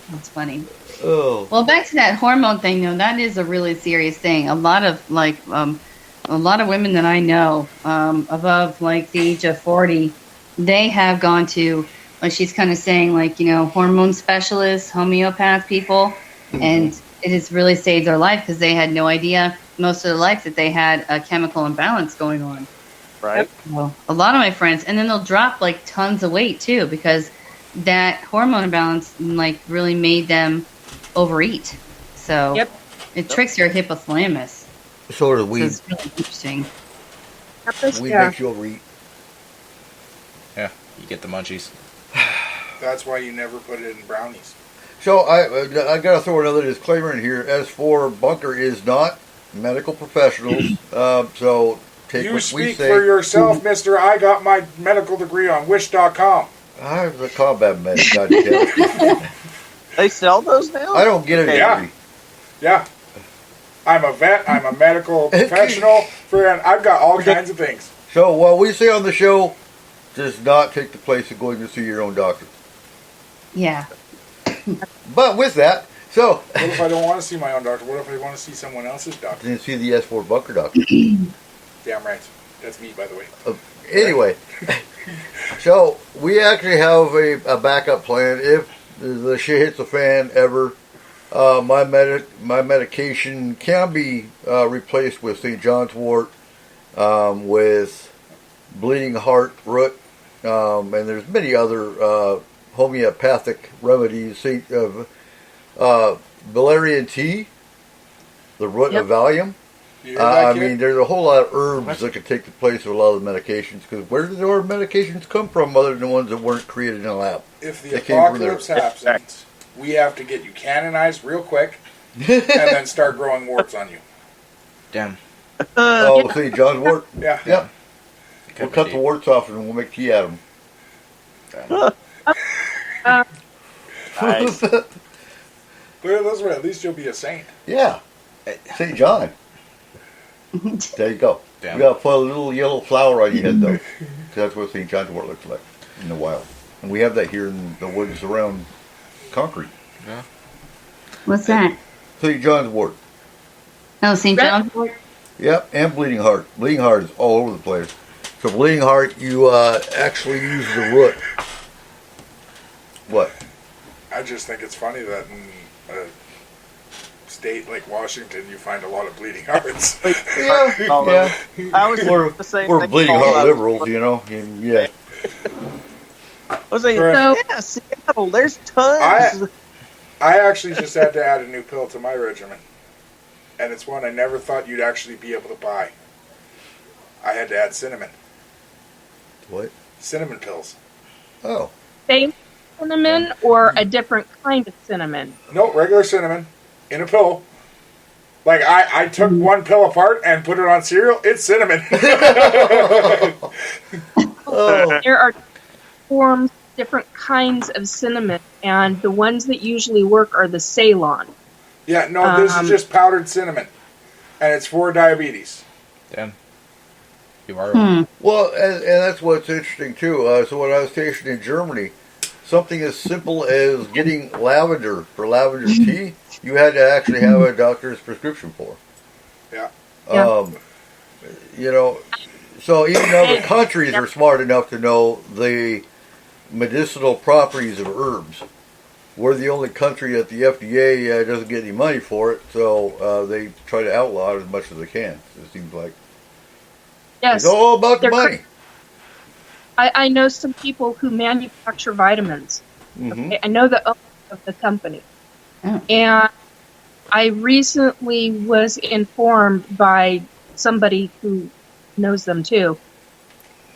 That's funny. Oh. Well, back to that hormone thing, though, that is a really serious thing. A lot of women that I know, above like the age of 40, they have gone to, like she's kind of saying, like, hormone specialists, homeopath people, and it has really saved their life because they had no idea most of their life that they had a chemical imbalance going on. Right. Well, a lot of my friends, and then they'll drop like tons of weight too because that hormone imbalance like really made them overeat. So Yep. it tricks your hypothalamus. So does So weed. it's really interesting. Weed Yeah. makes you overeat. Yeah. You get the munchies. That's why you never put it in brownies. So I got to throw another disclaimer in here. S-4 Bunker is not medical professionals. So take You what we speak say. for yourself, mister. I got my medical degree on wish.com. I was a combat medic. Goddamn. They sell those now? I don't get a Yeah. degree. Yeah. I'm a vet. I'm a medical professional. I've got all kinds of things. So what we say on the show does not take the place of going to see your own doctor. Yeah. But with that, so What if I don't want to see my own doctor? What if I want to see someone else's doctor? didn't see the S-4 Bunker doctor. Damn right. That's me, by the way. Anyway, so we actually have a backup plan if the shit hits the fan ever. My medication can be replaced with St. John's wort, with bleeding heart root, and there's many other homeopathic remedies. Valerian tea, the root of Valium. You hear that, I kid? mean, there's a whole lot of herbs that could take the place of a lot of the medications. Because where did our medications come from, other than the ones that weren't created in a lab? If the They came from apocalypse happens, we have to get you canonized real quick and then start growing warts on you. Damn. Oh, St. John's wort. Yeah. Yep. We'll cut the warts off and we'll make tea out of them. Nice. Put it this way, at least you'll be a saint. Yeah. St. John. There you go. Damn. You gotta put a little yellow flower on your head, though. 'Cause that's what St. John's wort looks like in the wild. And we have that here in the woods around Concrete. What's that? St. John's wort. Oh, St. John's. Yep, and bleeding heart. Bleeding heart is all over the place. So bleeding heart, you actually use the root. What? I just think it's funny that in a state like Washington, you find a lot of bleeding hearts. Yeah, All yeah. I was We're, the same we're thing bleeding all heart about- liberals, you know. And, yeah. I was like, So- yeah, Seattle, there's tons. I actually just had to add a new pill to my regimen. And it's one I never thought you'd actually be able to buy. I had to add cinnamon. What? Cinnamon pills. Oh. Same cinnamon or a different kind of cinnamon? No, regular cinnamon in a pill. Like, I took one pill apart and put it on cereal. It's cinnamon. Oh. There are forms, different kinds of cinnamon, and the ones that usually work are the Ceylon. Yeah, no, this is just powdered cinnamon. And it's for diabetes. Damn. You are. Well, and that's what's interesting, too. So when I was stationed in Germany, something as simple as getting lavender for lavender tea, you had to actually have a doctor's prescription for. Yeah. You know, so even other countries are smart enough to know the medicinal properties of herbs. we're the only country that the FDA doesn't get any money for it, so they try to outlaw it as much as they can. It seems like Yes. it's all about the money. I know some people who manufacture vitamins. Mm-hmm. I know the owner of the company. Oh. And I recently was informed by somebody who knows them too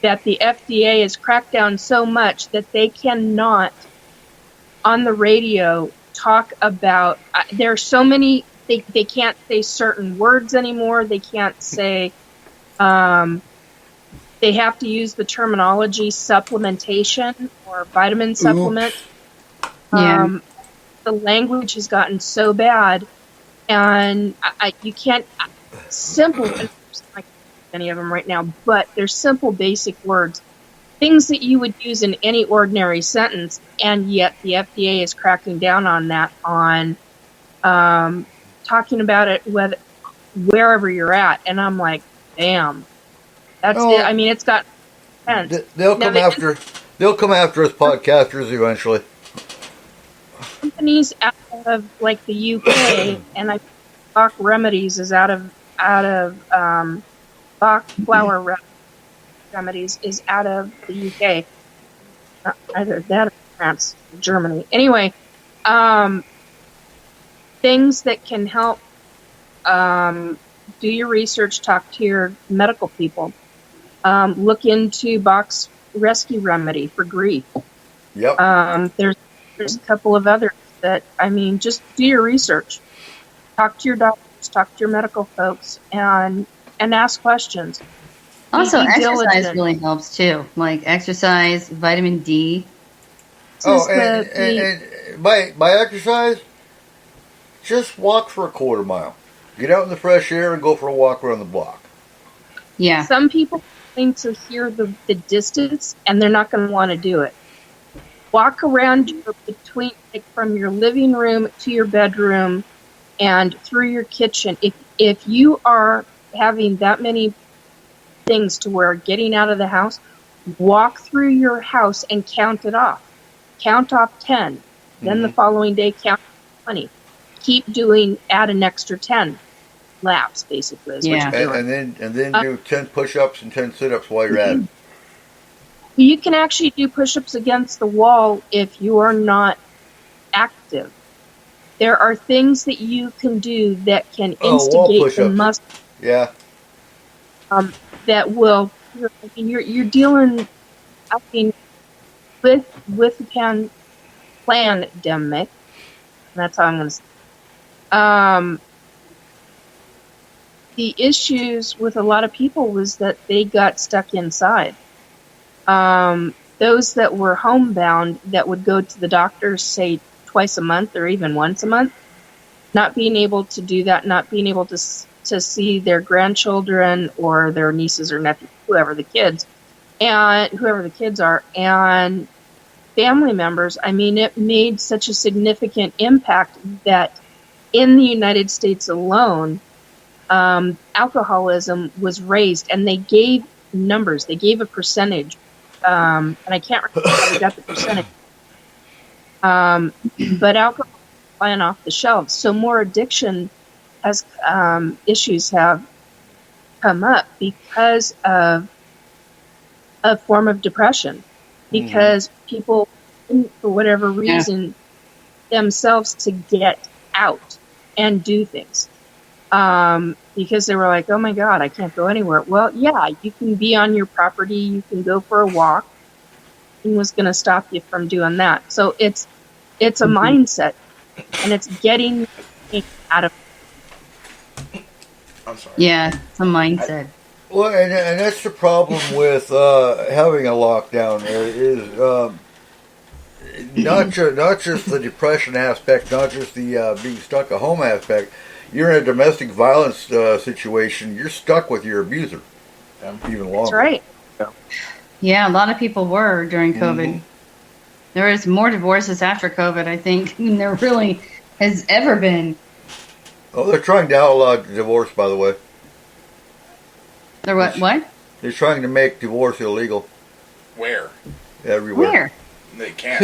that the FDA has cracked down so much that they cannot on the radio talk about there are so many they can't say certain words anymore. They can't say they have to use the terminology supplementation or vitamin supplement. Yeah. The language has gotten so bad, and you can't simple. I can't any of them right now, but they're simple, basic words, things that you would use in any ordinary sentence, and yet the FDA is cracking down on that. On talking about it wherever you're at, and I'm like, damn, that's it. I mean, it's got sense. They'll come after us podcasters eventually. Companies out of like the UK, and I Bach Remedies is out of Bach Flower Remedies is out of the UK. Either that or France, or Germany. Anyway, things that can help. Do your research. Talk to your medical people. Look into Bach's Rescue Remedy for grief. Yep. There's a couple of others that, I mean, just do your research. Talk to your doctors, talk to your medical folks, and ask questions. Also, Be exercise diligent. really helps too. Like exercise, vitamin D. And by exercise, just walk for a quarter mile. Get out in the fresh air and go for a walk around the block. Yeah. Some people claim to hear the distance, and they're not going to want to do it. Walk around between, like, from your living room to your bedroom and through your kitchen. If you are having that many things to where getting out of the house, walk through your house and count it off. Count off 10. Then the following day, count 20. Keep doing, add an extra 10 laps, basically, is what you're doing. And then do 10 push-ups and 10 sit-ups while you're at it. You can actually do push-ups against the wall if you are not active. There are things that you can do that can instigate the muscle. Yeah. That will. You're dealing. I mean, with the pandemic. That's how I'm going to say. The issues with a lot of people was that they got stuck inside. Those that were homebound that would go to the doctors, say, twice a month or even once a month, not being able to do that, not being able to see their grandchildren or their nieces or nephews, whoever the kids are, and family members. I mean, it made such a significant impact that in the United States alone, alcoholism was raised, and they gave numbers. They gave a percentage. And I can't remember how we got the percentage. But alcohol is flying off the shelves. So more addiction has issues have come up because of a form of depression. Because people, for whatever reason, themselves to get out and do things. Because they were like, oh my God, I can't go anywhere. Well, yeah, you can be on your property, you can go for a walk. Nothing was going to stop you from doing that. So it's a mindset, and it's getting out of. I'm sorry. Yeah, it's a mindset. Well, and that's the problem with having a lockdown. Is not just the depression aspect, not just the being stuck at home aspect. You're in a domestic violence situation. You're stuck with your abuser even longer. That's right. Yeah, a lot of people were during COVID. There was more divorces after COVID, I think, than there really has ever been. Oh, they're trying to outlaw divorce, by the way. They're what? They're trying to make divorce illegal Where? everywhere. Where? They can't.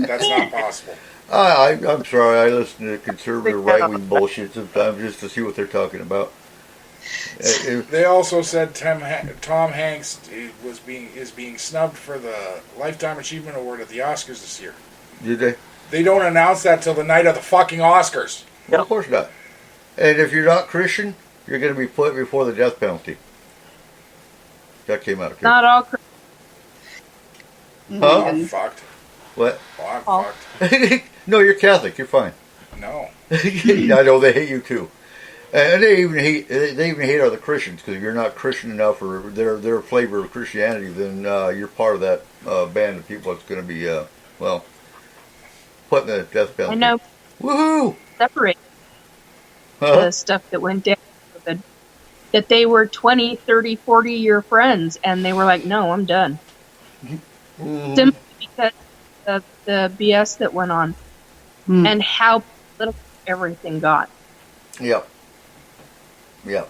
That's not possible. I'm sorry. I listen to conservative right-wing bullshit sometimes just to see what they're talking about. They also said Tom Hanks is being snubbed for the Lifetime Achievement Award at the Oscars this year. Did they? They don't announce that till the night of the fucking Oscars. Well, of course not. And if you're not Christian, you're going to be put before the death penalty. That came out of Not all. Huh? I'm fucked. What? Oh, I'm fucked. No, you're Catholic. You're fine. No. I know they hate you too, and they even hate other Christians because if you're not Christian enough or their flavor of Christianity, then you're part of that band of people that's going to be put in the death penalty. I know. Woohoo! Separate Huh? the stuff that went down. That they were 20, 30, 40-year friends, and they were like, no, I'm done. Simply because of the BS that went on and how little everything got. Yep. Yep.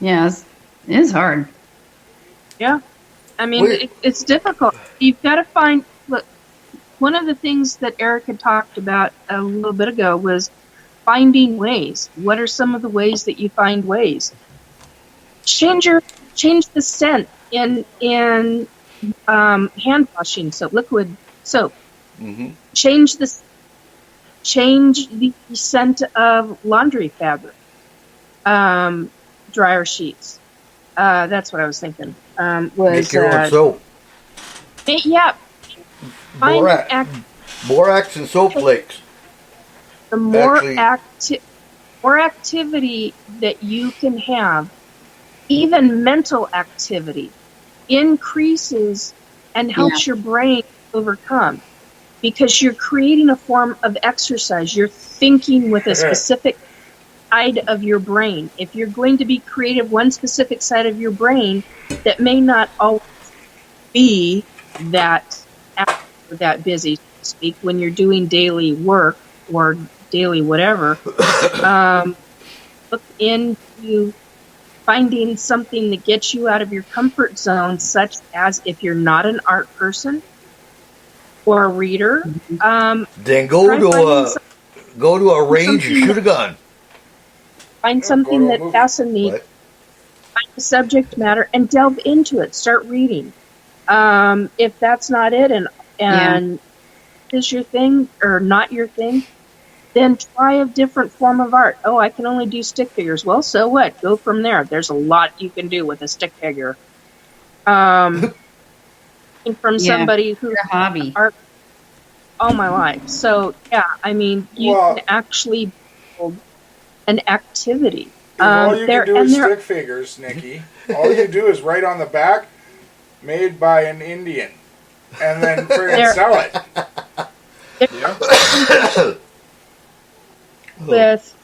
Yeah, it is hard. Yeah. I mean, it's difficult. You've got to find... Look, one of the things that Eric had talked about a little bit ago was finding ways. What are some of the ways that you find ways? Change the scent in hand washing soap, liquid soap. Mm-hmm. Change the scent of laundry fabric, dryer sheets. That's what I was thinking. Make your own soap. Yeah. Borax and soap flakes. The more activity that you can have, even mental activity, increases and helps your brain overcome, because you're creating a form of exercise. You're thinking with a specific side of your brain. If you're going to be creative, one specific side of your brain that may not always be that active or that busy, so to speak, when you're doing daily work or daily whatever, look into finding something that gets you out of your comfort zone, such as if you're not an art person or a reader, then go to a range and shoot a gun. Find something that fascinates, find the subject matter, and delve into it. Start reading. If that's not it, and is your thing or not your thing, then try a different form of art. Oh, I can only do stick figures. Well, so what? Go from there. There's a lot you can do with a stick figure. From somebody who's a hobby art all my life. So yeah, I mean, you can actually build an activity. All you can do is stick figures, Nikki. All you do is write on the back, made by an Indian, and then sell it. Yeah. With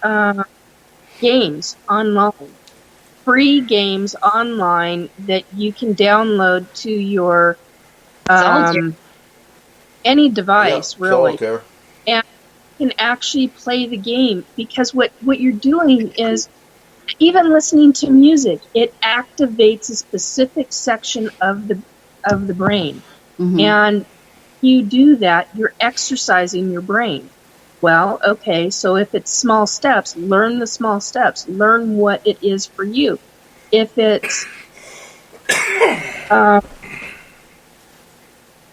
games online, free games online that you can download to your any device, really, solitaire. And you can actually play the game, because what you're doing is, even listening to music, it activates a specific section of the brain, and you do that, you're exercising your brain. Well, okay, so if it's small steps, learn the small steps. Learn what it is for you. If it's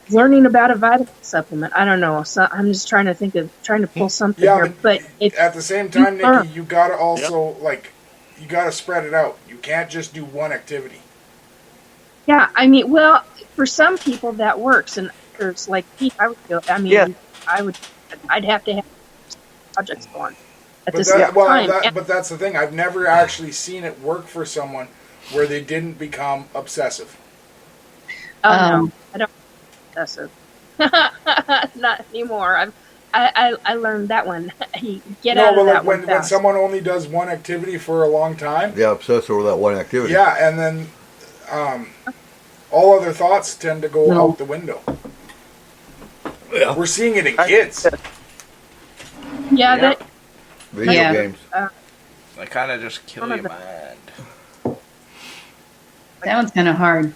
learning about a vitamin supplement, I don't know. So I'm just trying to pull something here. But at the same time, Nikki, you gotta also you gotta spread it out. You can't just do one activity. Yeah, I mean, well, for some people that works, and others like me, I would feel. I mean, I'd have to have projects going at the same time. But that's the thing. I've never actually seen it work for someone where they didn't become obsessive. Oh no, I don't obsessive. Not anymore. I learned that one. Get out of that one fast. When someone only does one activity for a long time. Yeah, obsessed over that one activity. Yeah, and then all other thoughts tend to go out the window. Yeah. We're seeing it in kids. Yeah, video games. They kind of just kill your mind. That one's kind of hard.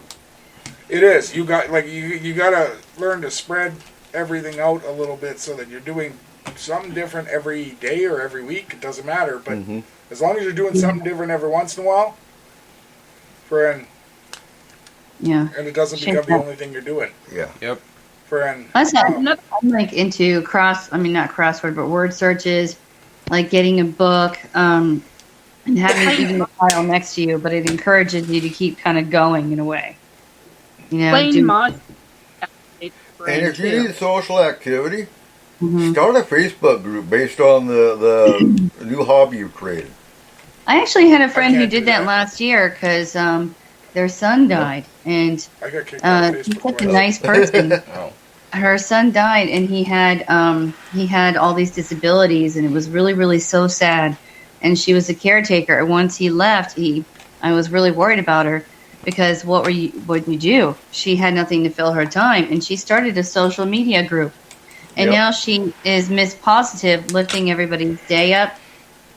It is. You got you gotta learn to spread everything out a little bit so that you're doing something different every day or every week. It doesn't matter, but as long as you're doing something different every once in a while, friend, and it doesn't become the only thing you're doing. Yeah. Yep. Friend, I'm like into not crossword, but word searches, like getting a book, and having even a file next to you, but it encourages you to keep kind of going in a way. You know, Playing mod. And if you need social activity, start a Facebook group based on the new hobby you've created. I actually had a friend who can't do did that that. last year because their son died, and I got kicked out of he's Facebook. such a nice person. Oh. Her son died, and he had all these disabilities, and it was really, really so sad. And she was a caretaker. And once he left, I was really worried about her because what would you do? She had nothing to fill her time, and she started a social media group. And now she is Miss Positive, lifting everybody's day up.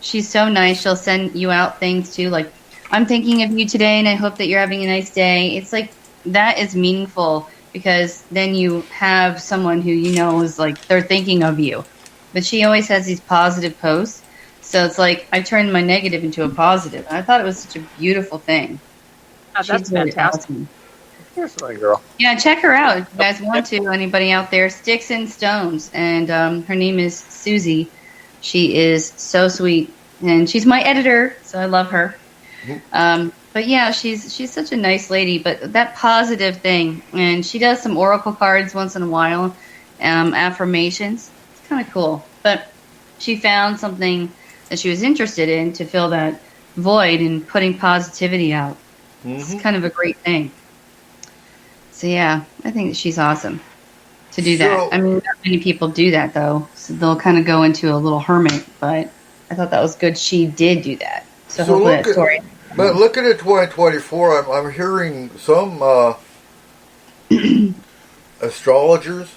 She's so nice. She'll send you out things too, like, I'm thinking of you today, and I hope that you're having a nice day. It's like, that is meaningful because then you have someone who you know is like, they're thinking of you. But she always has these positive posts. So it's like, I turned my negative into a positive. I thought it was such a beautiful thing. Oh, that's She's really fantastic. awesome. Here's my girl. Yeah, check her out if you guys want to. Anybody out there, Sticks and Stones, and her name is Susie. She is so sweet, and she's my editor, so I love her. But yeah, she's such a nice lady. But that positive thing, and she does some oracle cards once in a while, affirmations. It's kind of cool. But she found something that she was interested in to fill that void and putting positivity out. It's kind of a great thing. So yeah, I think that she's awesome to do that. I mean, not many people do that though, so they'll kind of go into a little hermit. But I thought that was good. She did do that. So hopefully that story. But looking at 2024, I'm hearing some astrologers,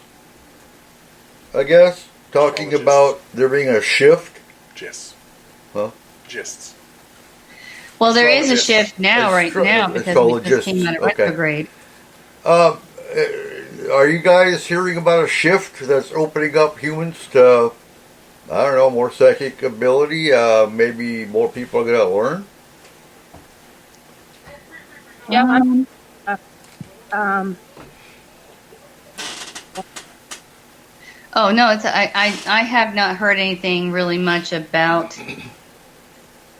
I guess, talking about there being a shift. Gists. Huh? Gists. Well, there is a Astrologist. shift now, right now, because we just came out of retrograde. Are you guys hearing about a shift that's opening up humans to, I don't know, more psychic ability? Maybe more people are going to learn? Yeah. Oh no, I have not heard anything really much about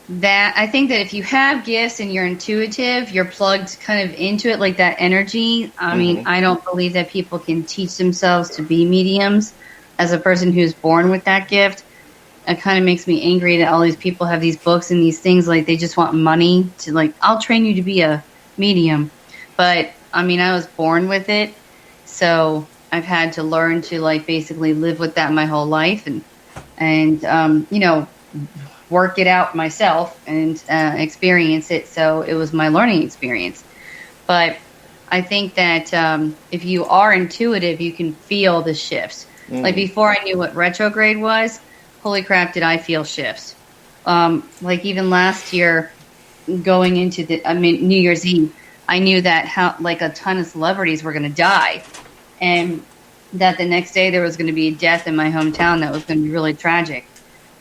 that. I think that if you have gifts and you're intuitive, you're plugged kind of into it, like that energy. I mean, I don't believe that people can teach themselves to be mediums. As a person who's born with that gift, it kind of makes me angry that all these people have these books and these things, like they just want money to, like, I'll train you to be a medium. But I mean, I was born with it, so I've had to learn to, like, basically live with that my whole life and you know, work it out myself and experience it. So it was my learning experience. But I think that if you are intuitive, you can feel the shifts. Like before I knew what retrograde was, holy crap, did I feel shifts. Like even last year going into New Year's Eve, I knew that like a ton of celebrities were going to die. And that the next day there was going to be a death in my hometown that was going to be really tragic.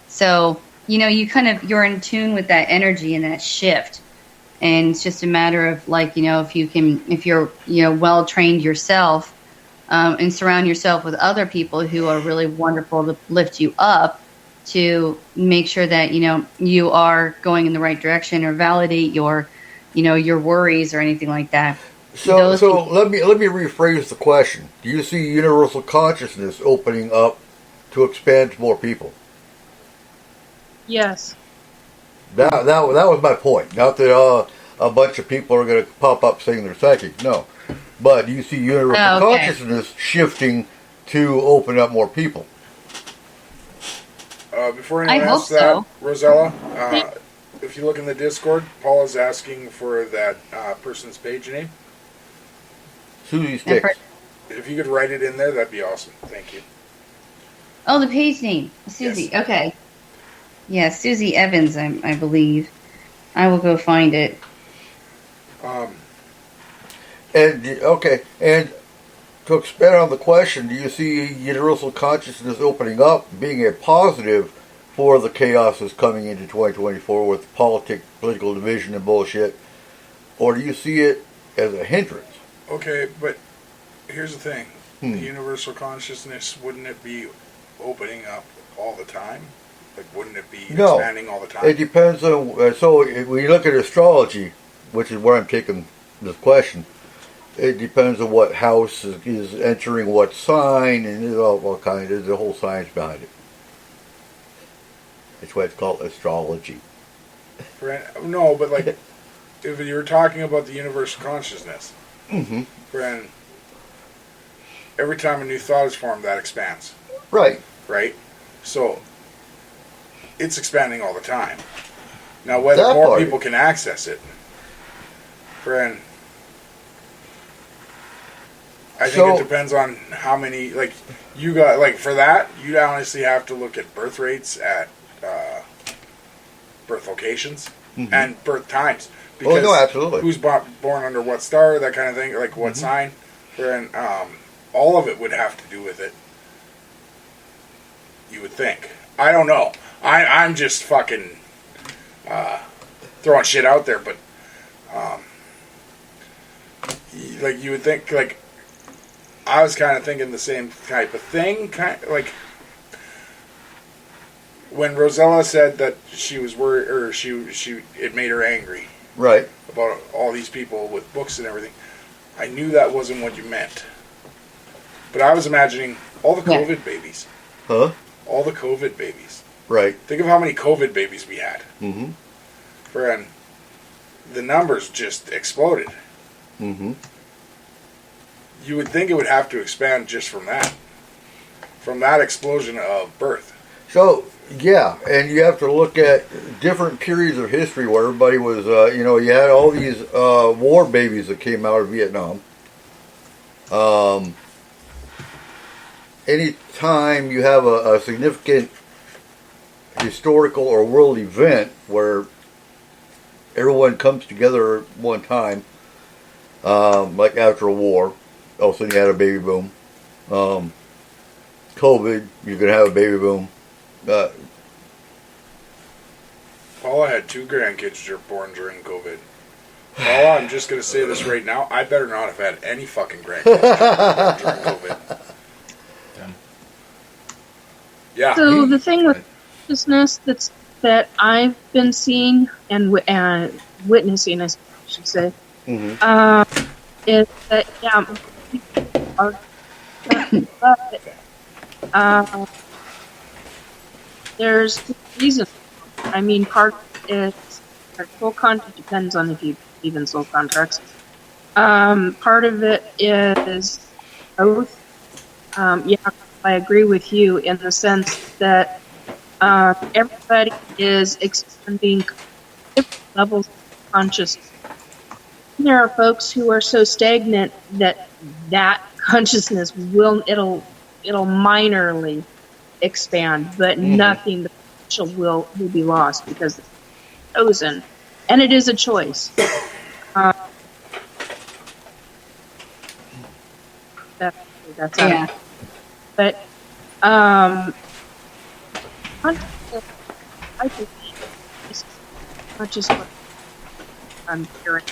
So, you know, you're in tune with that energy and that shift. And it's just a matter of, like, you know, if you're, you know, well trained yourself, and surround yourself with other people who are really wonderful to lift you up, to make sure that, you know, you are going in the right direction, or validate your, you know, your worries or anything like that. So let me rephrase the question. Do you see universal consciousness opening up to expand to more people? Yes. That was my point. Not that a bunch of people are going to pop up saying they're psychic. No. But do you see universal consciousness shifting to open up more people? Before anyone asks that, Rosella, if you look in the Discord, Paula's asking for that person's page name. Susie Sticks. If you could write it in there, that'd be awesome. Thank you. Oh, the page name. Susie. Yes. Okay. Yeah, Susie Evans, I believe. I will go find it. And okay, and to expand on the question, do you see universal consciousness opening up, being a positive for the chaos that's coming into 2024 with political division and bullshit, or do you see it as a hindrance? Okay, but here's the thing: the universal consciousness, wouldn't it be opening up all the time? Like, wouldn't it be expanding all the time? It depends on. So when you look at astrology, which is where I'm taking this question, it depends on what house is entering what sign, and there's all kind. There's a whole science behind it. That's why it's called astrology. No, but like, if you were talking about the universal consciousness, friend, every time a new thought is formed, that expands. Right. Right? So, it's expanding all the time. Now, whether That more part. people can access it, friend, I think it depends on how many, like, you got, like, for that, you'd honestly have to look at birth rates at birth locations and birth times. Because no, absolutely. Who's born under what star, that kind of thing, like what sign, and all of it would have to do with it. You would think. I don't know. I'm just fucking throwing shit out there, but like you would think, like I was kind of thinking the same type of thing, kind of like when Rosella said that she was worried, or it made her angry, right, about all these people with books and everything. I knew that wasn't what you meant, but I was imagining all the COVID babies. Huh? All the COVID babies. Right. Think of how many COVID babies we had. Mm-hmm. Friend, the numbers just exploded. Mm-hmm. You would think it would have to expand just from that explosion of birth. So, yeah, and you have to look at different periods of history where everybody was, you had all these war babies that came out of Vietnam. Anytime you have a significant historical or world event where everyone comes together at one time, like after a war, all of a sudden you had a baby boom. COVID, you're going to have a baby boom. Paula had 2 grandkids born during COVID. Paula, I'm just going to say this right now. I better not have had any fucking grandkids during COVID. Yeah. So the thing with consciousness that I've been seeing and witnessing, I should say, is that there's reasons. I mean, part is soul contract depends on if you believe in soul contracts. Part of it is both. I agree with you in the sense that everybody is expanding different levels of consciousness. There are folks who are so stagnant that consciousness it'll minorly expand, but nothing, the potential will be lost because it's chosen, and it is a choice. That's Yeah. But I think it's not just what I'm hearing.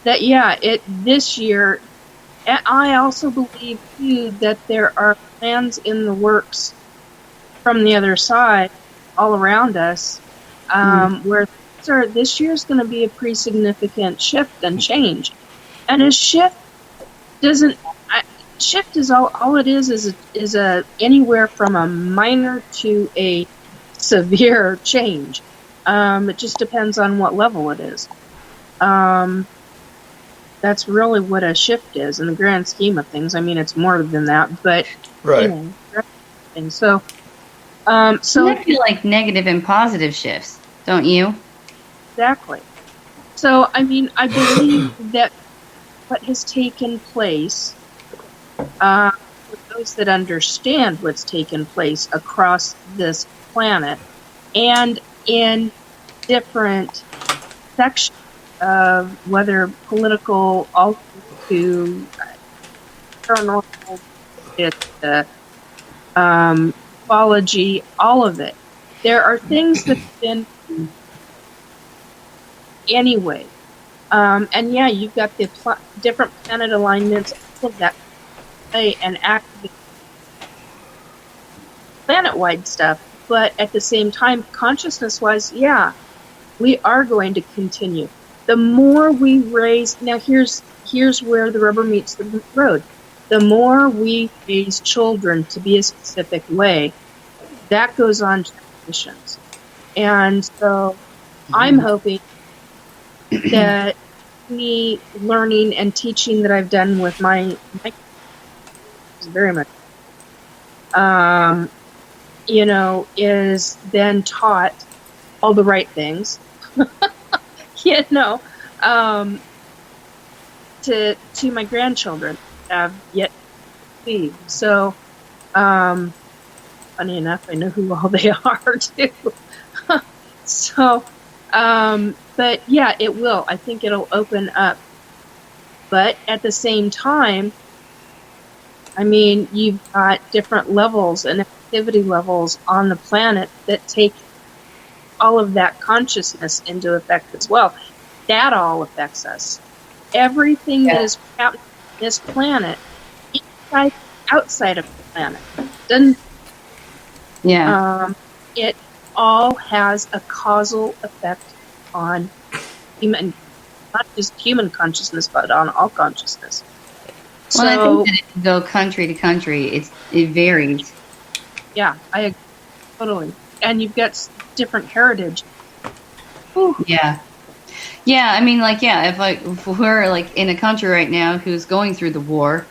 That this year, I also believe too that there are plans in the works from the other side, all around us, where this year's going to be a pretty significant shift and change, and a shift doesn't. Shift is all it is a anywhere from a minor to a severe change. It just depends on what level it is. That's really what a shift is in the grand scheme of things. I mean, it's more than that, but right. And so I feel like negative and positive shifts, don't you? Exactly. So I mean, I believe that what has taken place. For those that understand what's taken place across this planet and in different sections of whether political, all to paranormal, ufology, all of it. There are things that have been anyway. And yeah, you've got the different planet alignments, all of that play and activate planet-wide stuff. But at the same time, consciousness-wise, yeah, we are going to continue. The more we raise, now here's where the rubber meets the road. The more we raise children to be a specific way, that goes on generations. And so I'm hoping that me learning and teaching that I've done with my very much, is then taught all the right things, to my grandchildren have yet to see. So, funny enough, I know who all they are too. So, but yeah, it will. I think it'll open up. But at the same time, I mean, you've got different levels and activity levels on the planet that take all of that consciousness into effect as well. That all affects us. Everything that is out on this planet, inside, outside of the planet, doesn't. Yeah. It all has a causal effect on human, not just human consciousness, but on all consciousness. Well, I think that it can go country to country. It varies. Yeah, I agree totally. And you've got different heritage. Whew. Yeah. Yeah, I mean, if we're like in a country right now who's going through the war,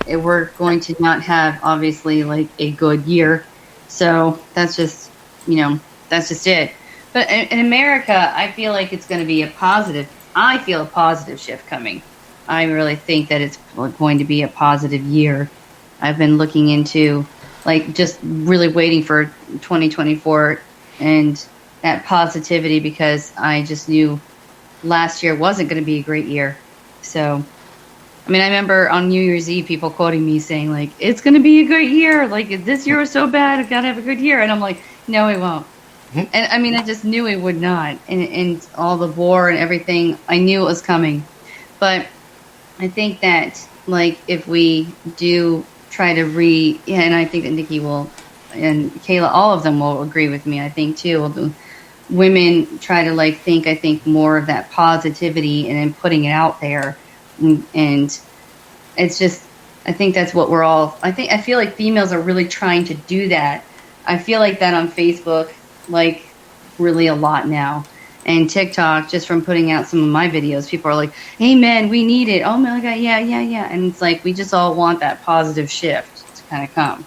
we're going to not have obviously like a good year. So that's just it. But in America, I feel like it's going to be I feel a positive shift coming. I really think that it's going to be a positive year. I've been looking into, just really waiting for 2024 and that positivity, because I just knew last year wasn't going to be a great year. So, I mean, I remember on New Year's Eve, people quoting me saying, it's going to be a great year. This year was so bad, I've got to have a good year. And I'm like, no, it won't. And I mean, I just knew it would not. And all the war and everything, I knew it was coming. But I think that, if we do try to and I think that Nikki will, and Kayla, all of them will agree with me, I think, too. Women try to, think more of that positivity and then putting it out there. And it's just, I think that's what we're all, I feel like females are really trying to do that. I feel like that on Facebook, really a lot now. And TikTok, just from putting out some of my videos, people are like, hey, man, we need it. Oh, my God, yeah. And it's we just all want that positive shift to kind of come.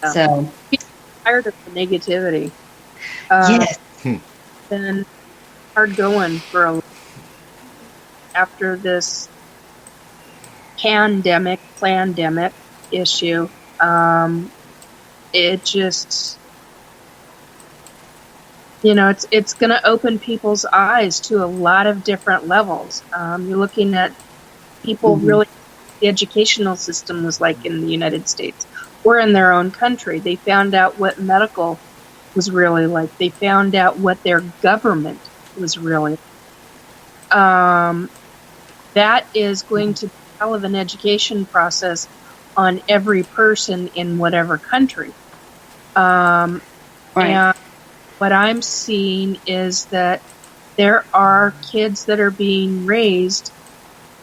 Yeah. So. I'm tired of the negativity. Yes. Been hard going for after this pandemic issue. It just... it's going to open people's eyes to a lot of different levels. You're looking at people really, the educational system was like in the United States or in their own country. They found out what medical was really like. They found out what their government was really like. That is going to be a hell of an education process on every person in whatever country. Right. And what I'm seeing is that there are kids that are being raised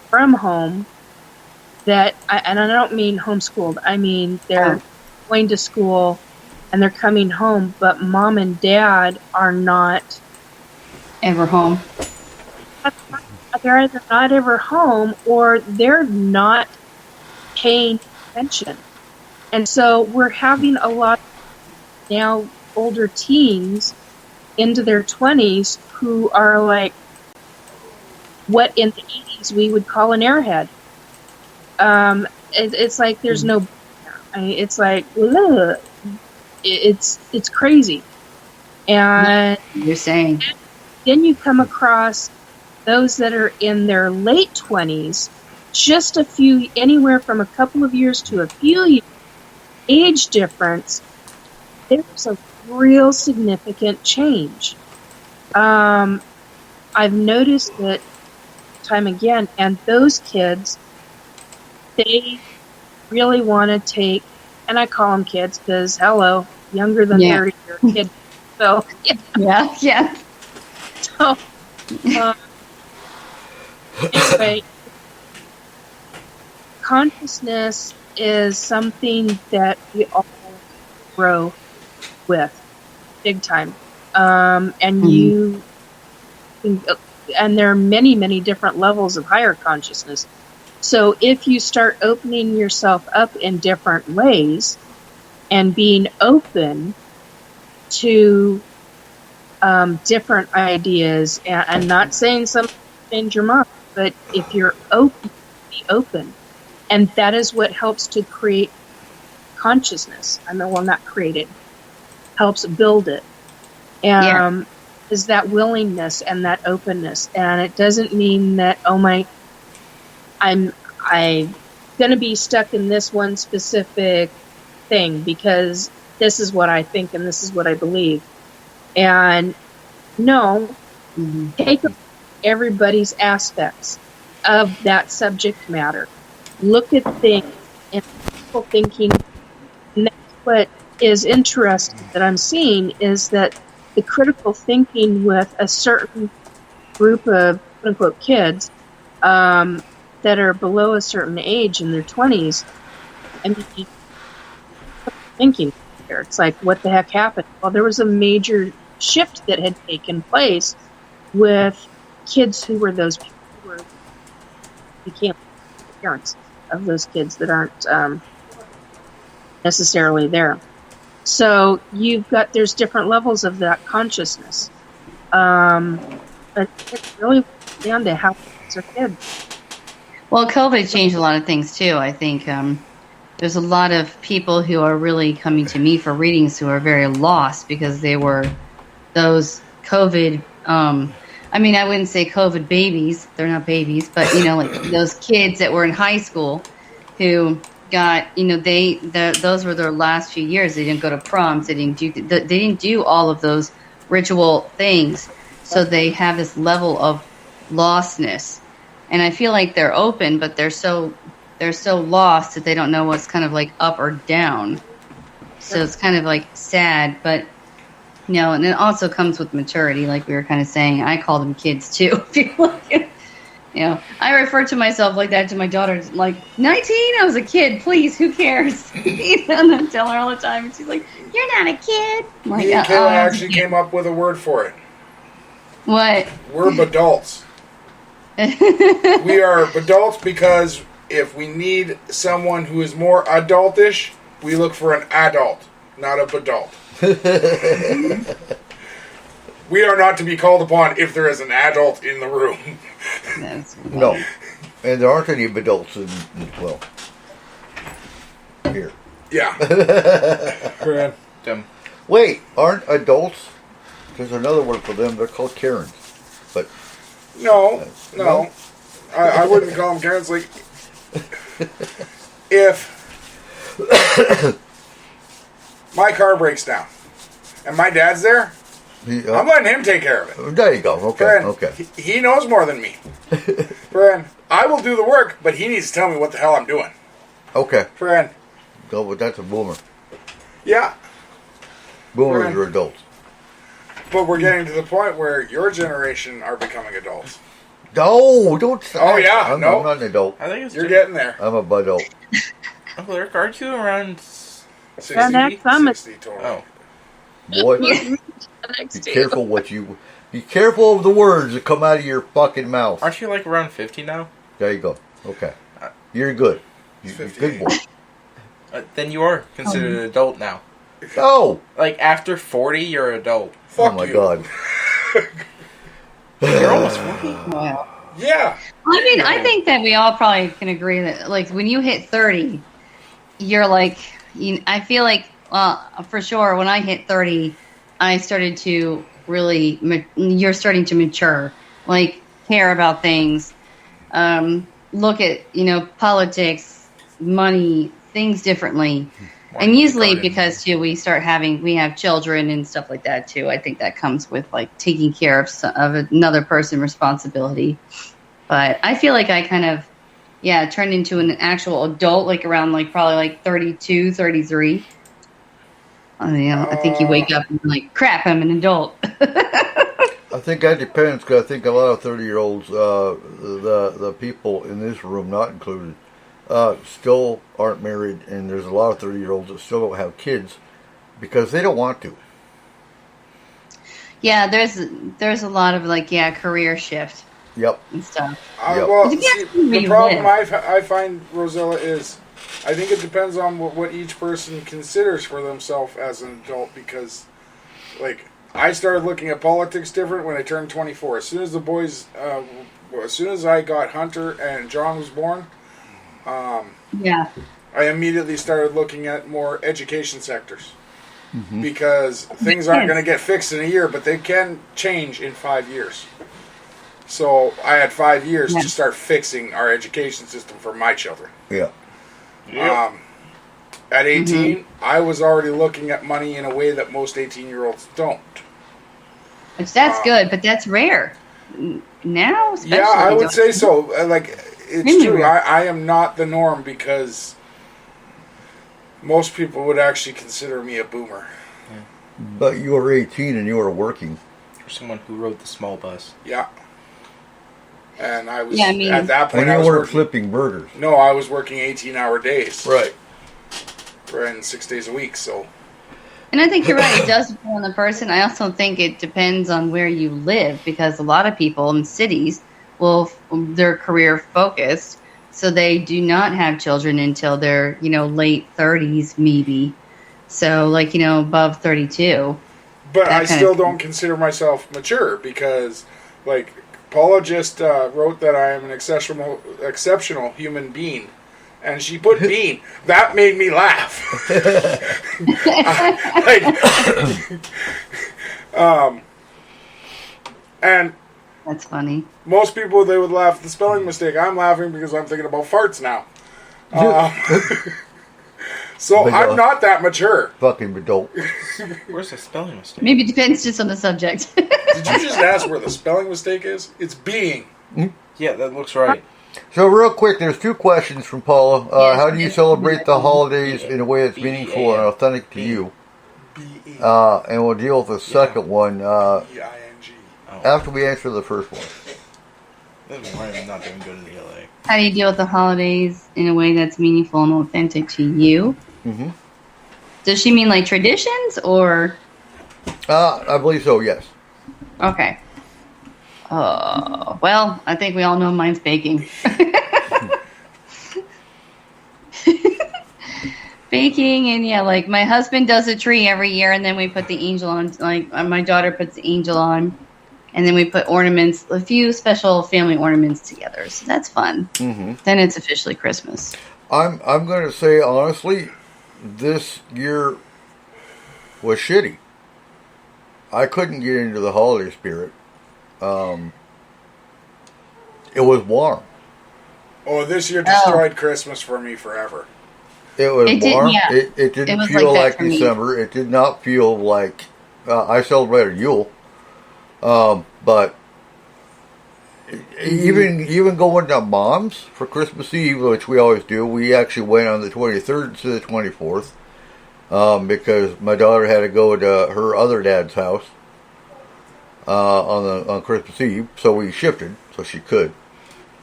from home and I don't mean homeschooled. I mean, they're going to school and they're coming home, but mom and dad are not ever home. They're either not ever home or they're not paying attention. And so we're having a lot now older teens into their 20s who are what in the 80s we would call an airhead. It's like there's no... it's like... Ugh. It's crazy. And you're saying... Then you come across those that are in their late 20s, just anywhere from a couple of years to a few years age difference, there's a real significant change. I've noticed that time again, and those kids, they really want to take, and I call them kids because, hello, younger than 30, you're a kid. So, Yeah. So, anyway, consciousness is something that we all grow with, big time. And and there are many, many different levels of higher consciousness. So if you start opening yourself up in different ways and being open to different ideas, and I'm not saying something to change your mind, but if you're open, be open. And that is what helps to create consciousness. I mean, well, not create it, helps build it. Is that willingness and that openness. And it doesn't mean that, I'm going to be stuck in this one specific thing because this is what I think and this is what I believe. And no, take everybody's aspects of that subject matter. Look at things and critical thinking. And that's what is interesting that I'm seeing is that the critical thinking with a certain group of quote unquote kids that are below a certain age in their 20s, I mean, thinking here. It's like, what the heck happened? Well, there was a major shift that had taken place with kids who were those people who became parents of those kids that aren't necessarily there. So there's different levels of that consciousness. But it's really down to how kids are kids. Well, COVID changed a lot of things too. I think there's a lot of people who are really coming to me for readings who are very lost because they were those COVID. I mean, I wouldn't say COVID babies. They're not babies, but like those kids that were in high school who got, those were their last few years. They didn't go to proms. They didn't do all of those ritual things. So they have this level of lostness. And I feel like they're open, but they're so lost that they don't know what's kind of like up or down. So it's kind of like sad, but and it also comes with maturity, like we were kind of saying. I call them kids too. I refer to myself like that to my daughter, like 19. I was a kid. Please, who cares? And I tell her all the time, and she's like, "You're not a kid." I'm like, Me and Kayla actually came up with a word for it. What? We're adults. We are adults because if we need someone who is more adultish, we look for an adult, not a adult. We are not to be called upon if there is an adult in the room. No. And there aren't any adults here. Yeah. Wait, aren't adults? There's another word for them. They're called Karens. But No. I wouldn't call them Karens. Like, if my car breaks down and my dad's there, I'm letting him take care of it. There you go. Okay. Friend, Okay. He knows more than me. Friend, I will do the work, but he needs to tell me what the hell I'm doing. Okay. Friend. Go, but that's a boomer. Yeah. Boomers Friend. are adults. But we're getting to the point where your generation are becoming adults. No, don't say. Oh, yeah, I'm no. not an adult. I think it's You're getting there. I'm a adult. Uncle Eric, aren't you around 60, I'm 60 total. Oh. Boy, be careful of the words that come out of your fucking mouth. Aren't you like around 50 now? There you go. Okay. You're good. You're a good boy. Then you are considered an adult now. Oh! Like after 40, you're an adult. Fuck Oh my you. God. You're almost 40. Wow. Yeah. I mean, I think that we all probably can agree that, like, when you hit 30, you're like, I feel like, for sure, when I hit 30, I started to really, you're starting to mature. Like, care about things, look at, politics, money, things differently. And usually because, too, we have children and stuff like that, too. I think that comes with, like, taking care of another person's responsibility. But I feel like I kind of, turned into an actual adult, like, around, like, probably, like, 32, 33. I think you wake up and you're like, crap, I'm an adult. I think that depends, because I think a lot of 30-year-olds, the people in this room, not included, still aren't married, and there's a lot of 30-year-olds that still don't have kids because they don't want to. Yeah, there's a lot of, like, career shift. Yep. And stuff. Yep. Well, It depends see, on where the you problem live. I find, Rosella, is I think it depends on what each person considers for themselves as an adult, because, like, I started looking at politics different when I turned 24. As soon as as soon as I got Hunter and John was born, Yeah. I immediately started looking at more education sectors. Because things aren't going to get fixed in a year, but they can change in 5 years. So I had 5 years to start fixing our education system for my children. Yeah. At 18, I was already looking at money in a way that most 18-year-olds don't. Which that's good, but that's rare. Now, especially. Yeah, I would say so. Like, it's Really true. rare. I am not the norm, because most people would actually consider me a boomer. But you were 18 and you were working. For someone who rode the small bus. Yeah. And I was, Yeah, I mean- at that point, And I you was weren't working. flipping burgers. No, I was working 18-hour days. Right. And 6 days a week, so. And I think you're right. It does depend on the person. I also think it depends on where you live, because a lot of people in cities they're career focused, so they do not have children until they're, late 30s maybe. So, like, above 32. But That I kind still of- don't consider myself mature, because, like, Paula just wrote that I am an exceptional human being. And she put bean. That made me laugh. And That's funny. most people, they would laugh at the spelling mistake. I'm laughing because I'm thinking about farts now. So But, I'm not that mature. Fucking adult. Where's the spelling mistake? Maybe it depends just on the subject. Did you just ask where the spelling mistake is? It's being. Yeah, that looks right. So real quick, there's two questions from Paula. Yes, How do you yes. celebrate the holidays in a way that's meaningful and authentic to you? B-E-I-N-G. And we'll deal with the second one after we answer the first one. This is why I'm not doing good in the LA. How do you deal with the holidays in a way that's meaningful and authentic to you? Mm-hmm. Does she mean like traditions or? I believe so, yes. Okay. Well, I think we all know mine's baking. Baking, and like my husband does a tree every year, and then we put the angel on. Like my daughter puts the angel on, and then we put ornaments, a few special family ornaments together. So that's fun. Mm-hmm. Then it's officially Christmas. I'm going to say honestly, this year was shitty. I couldn't get into the holiday spirit. It was warm. Oh, this year destroyed Christmas for me forever. It was It did- warm. yeah. It didn't It was feel like that like for me. December. It did not feel like I celebrated Yule. But even going to Mom's for Christmas Eve, which we always do, we actually went on the 23rd to the 24th because my daughter had to go to her other dad's house on Christmas Eve, so we shifted so she could,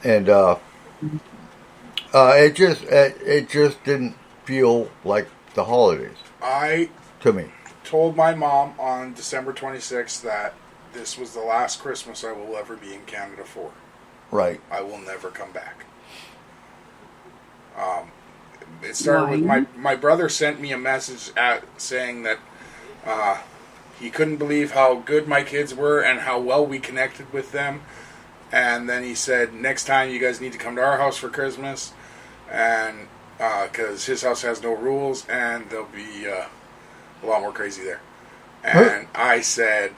and it just didn't feel like the holidays I to me. told my mom on December 26th that this was the last Christmas I will ever be in Canada for. Right. I will never come back. It started with my brother sent me a message saying that he couldn't believe how good my kids were and how well we connected with them. And then he said, next time you guys need to come to our house for Christmas, and because his house has no rules and there'll be a lot more crazy there. And I said,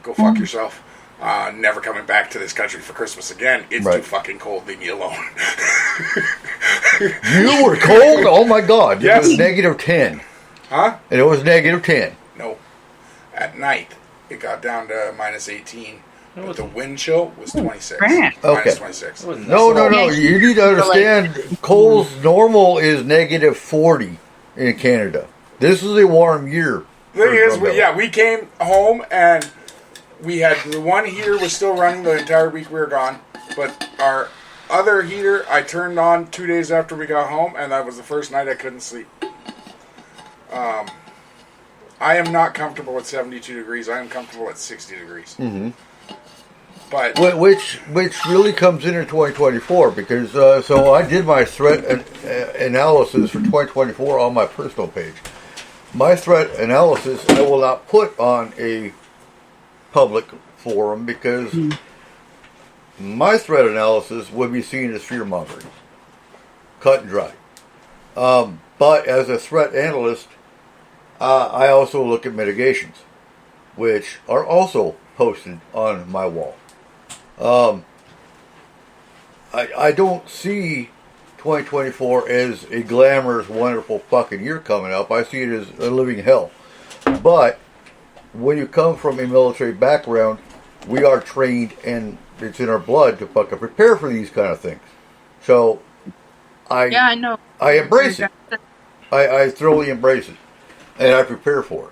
go fuck yourself. Never coming back to this country for Christmas again. It's Right. too fucking cold. Leave me alone. You were cold? Oh my God. Yes. It was negative 10. Huh? And it was negative 10. No. At night, it got down to minus 18. But the wind chill was 26. Crap. Okay. Minus 26. No. Yeah, You need to understand, Cole's normal is negative 40 in Canada. This is a warm year. The thing is, we came home and we had the one heater was still running the entire week we were gone, but our other heater I turned on 2 days after we got home, and that was the first night I couldn't sleep. I am not comfortable at 72 degrees. I am comfortable at 60 degrees. Mm-hmm. But Which really comes in 2024 because so I did my threat analysis for 2024 on my personal page. My threat analysis I will not put on a public forum because my threat analysis would be seen as fear mongering, cut and dry. But as a threat analyst, I also look at mitigations, which are also posted on my wall. I don't see 2024 as a glamorous, wonderful fucking year coming up. I see it as a living hell. But when you come from a military background, we are trained and it's in our blood to fucking prepare for these kind of things. So Yeah, I know. I embrace it. I thoroughly embrace it. And I prepare for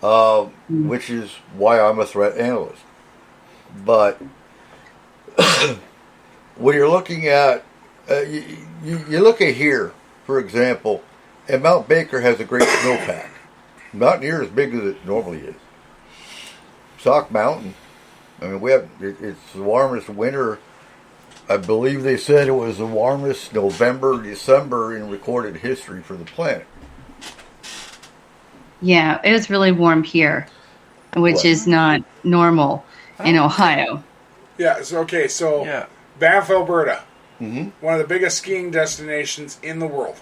it. Which is why I'm a threat analyst. But when you're looking at, you look at here, for example, and Mount Baker has a great snowpack. Not near as big as it normally is. Sauk Mountain, I mean, it's the warmest winter. I believe they said it was the warmest November, December in recorded history for the planet. Yeah, it was really warm here, which is not normal in Ohio. yeah, so Yeah. Banff, Alberta, Mm-hmm. one of the biggest skiing destinations in the world.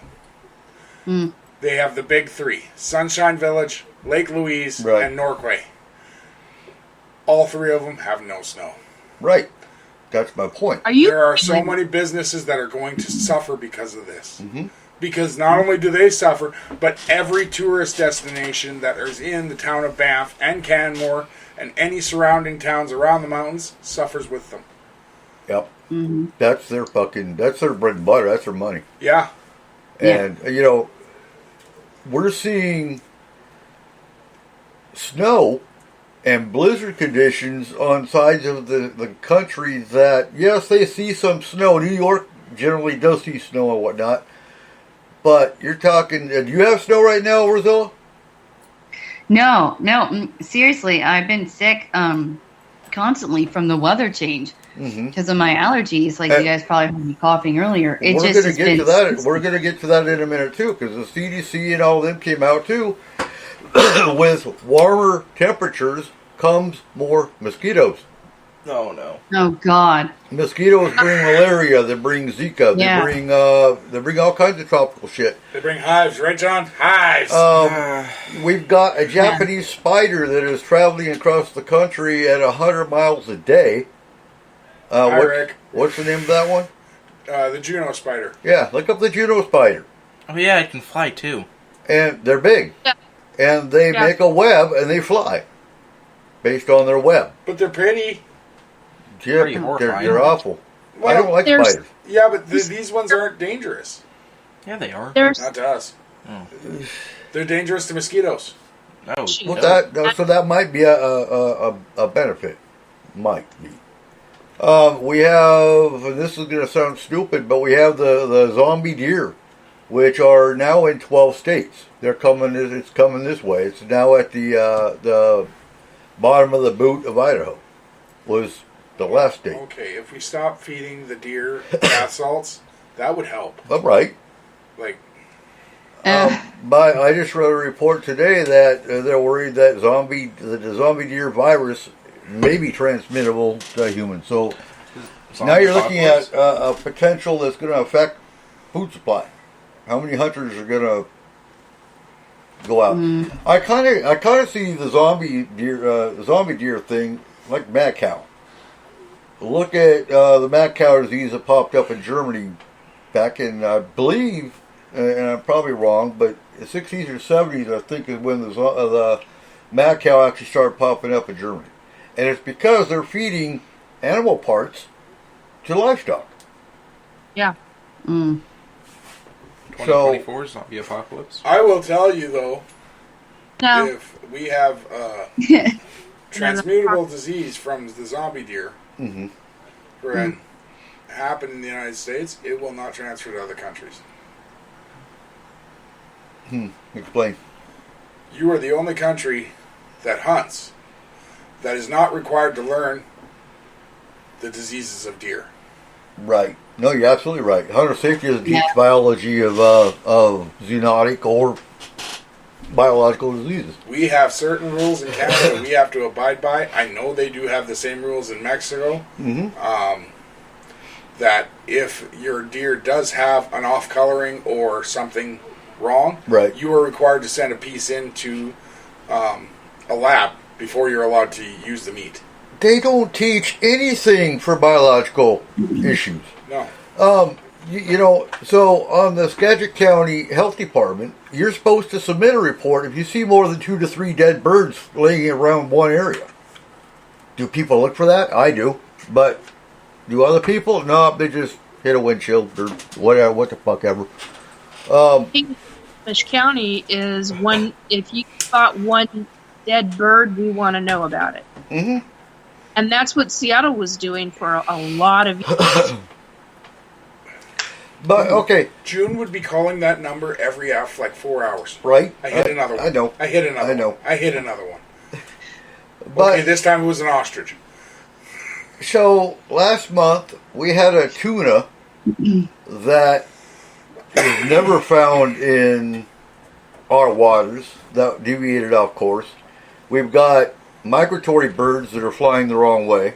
Mm. They have the big three: Sunshine Village, Lake Louise, Right. and Norquay. All three of them have no snow. Right. That's my point. Are you? There are so many businesses that are going to suffer because of this. Mm-hmm. Because not only do they suffer, but every tourist destination that is in the town of Banff and Canmore and any surrounding towns around the mountains suffers with them. Yep. That's their bread and butter. That's their money. Yeah. And, we're seeing snow and blizzard conditions on sides of the country that, yes, they see some snow. New York generally does see snow and whatnot. But you're talking, do you have snow right now, Rosella? No, seriously, I've been sick constantly from the weather change because of my allergies. Like you guys probably heard me coughing earlier. It We're just going to has get been to that. We're going to get to that in a minute too, because the CDC and all of them came out too. With warmer temperatures comes more mosquitoes. No. Oh God. Mosquitoes bring malaria. They bring Zika. Yeah. They bring all kinds of tropical shit. They bring hives, right, John? Hives. We've got a Japanese spider that is traveling across the country at 100 miles a day. Hi, Rick. What's the name of that one? The Juno spider. Yeah, look up the Juno spider. Oh yeah, it can fly too. And they're big. Yeah. And they Yeah. make a web and they fly. Based on their web. But they're pretty. Yeah, Pretty horrifying. they're awful. Well, I don't like there's- spiders. Yeah, but these ones aren't dangerous. Yeah, they are. There's Not to us. Oh. They're dangerous to mosquitoes. No. Well, so that might be a benefit. Might be. We have, and this is going to sound stupid, but we have the zombie deer, which are now in 12 states. They're coming. It's coming this way. It's now at the bottom of the boot of Idaho. Was the last state. Okay, if we stop feeding the deer bath salts, that would help. All right. Like, But I just read a report today that they're worried that the zombie deer virus may be transmittable to humans. So now you're looking at a potential that's going to affect food supply. How many hunters are going to go out? I kind of see the zombie deer thing like mad cow. Look at the mad cow disease that popped up in Germany back in, I believe, and I'm probably wrong, but the 60s or 70s, I think, is when the mad cow actually started popping up in Germany. And it's because they're feeding animal parts to livestock. Yeah. 2024 zombie apocalypse. I will tell you though, No. if we have transmutable disease from the zombie deer happen in the United States, it will not transfer to other countries. Explain. You are the only country that hunts that is not required to learn the diseases of deer. Right. No, you're absolutely right. Hunter safety is a deep biology of zoonotic or biological diseases. We have certain rules in Canada that we have to abide by. I know they do have the same rules in Mexico. That if your deer does have an off-coloring or something wrong, Right. you are required to send a piece into a lab before you're allowed to use the meat. They don't teach anything for biological issues. No. You know, so on the Skagit County Health Department, you're supposed to submit a report if you see more than 2 to 3 dead birds laying around one area. Do people look for that? I do. But do other people? No, they just hit a windshield or whatever, what the fuck ever. Fish County is one. If you spot one dead bird, we want to know about it. And that's what Seattle was doing for a lot of years. But, okay. June would be calling that number every hour for like 4 hours. Right? I hit another one. I know. I hit another I know. one. I hit another one. But, Okay, this time it was an ostrich. so, last month, we had a tuna that was never found in our waters, that deviated off course. We've got migratory birds that are flying the wrong way.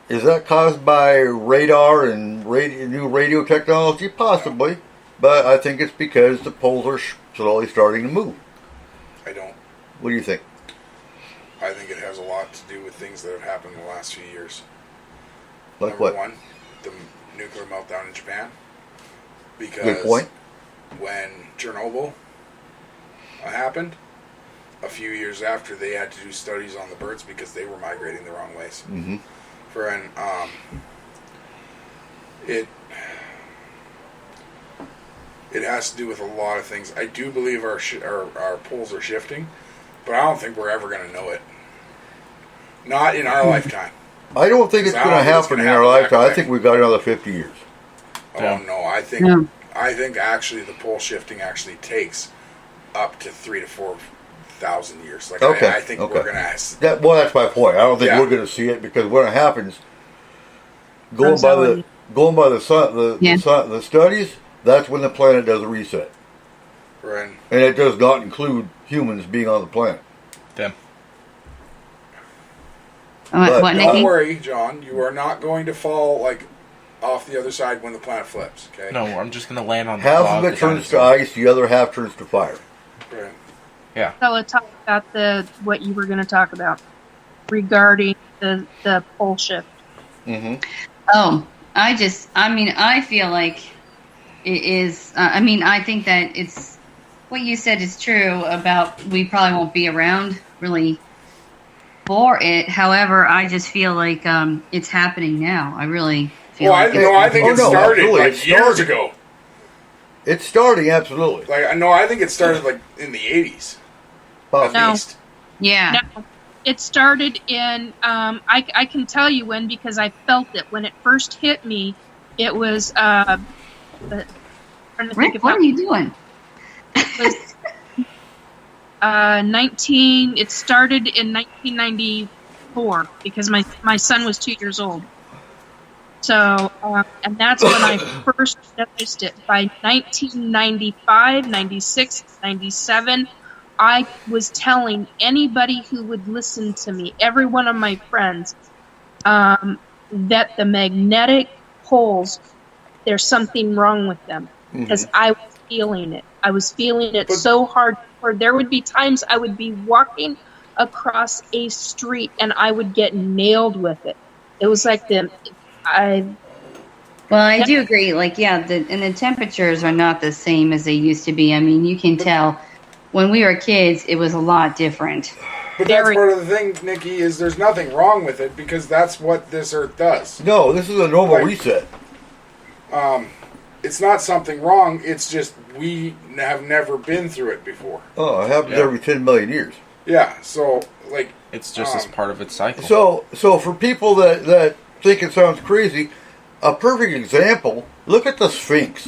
Is that caused by radar and new radio technology? Possibly. But I think it's because the poles are slowly starting to move. I don't. What do you think? I think it has a lot to do with things that have happened in the last few years. Like Number what? one, the nuclear meltdown in Japan. Because Good point. when Chernobyl happened, a few years after, they had to do studies on the birds because they were migrating the wrong ways. It has to do with a lot of things. I do believe our poles are shifting, but I don't think we're ever going to know it. Not in our lifetime. I don't think it's I going to don't think it's happen gonna in our happen that lifetime. I quick. think we've got another 50 years. Oh no, I think actually the pole shifting actually takes up to 3,000 to 4,000 years. Like Okay. I think we're gonna That's my point. I don't think Yeah. we're going to see it because when it happens, going I'm by sorry. the studies, that's when the planet does a reset, right. and it does not include humans being on the planet. Them. But What, Don't Nikki? worry, John. You are not going to fall like off the other side when the planet flips. Okay. No, I'm just gonna land on the Half claw of it the turns to dinosaur. ice, the other half turns to fire. Right. Yeah. Kayla, talk about what you were going to talk about regarding the pole shift. Oh, I feel like it is. I think that it's what you said is true about we probably won't be around really for it. However, I just feel like it's happening now. I really feel Well, like I think Oh, it no, started absolutely. like It years started. ago. It's starting, absolutely. Like I think it started like in the 80s. At No. least. yeah. No, it started in. I can tell you when because I felt it when it first hit me. It was. Trying to think Rick, of what how- are you doing? It was 19. It started in 1994 because my son was 2 years old. So, and that's when I first noticed it. By 1995, 96, 97, I was telling anybody who would listen to me, every one of my friends, that the magnetic poles, there's something wrong with them. Because I was feeling it. I was feeling it But- so hard. Or there would be times I would be walking across a street and I would get nailed with it. It was like Well, I do agree. Like, yeah, and the temperatures are not the same as they used to be. I mean, you can tell when we were kids, it was a lot different. But that's part of the thing, Nikki, is there's nothing wrong with it because that's what this Earth does. No, this is a normal reset. It's not something wrong. It's just we have never been through it before. Oh, it happens every 10 million years. Yeah, so like it's just as part of its cycle. So for people that think it sounds crazy, a perfect example. Look at the Sphinx.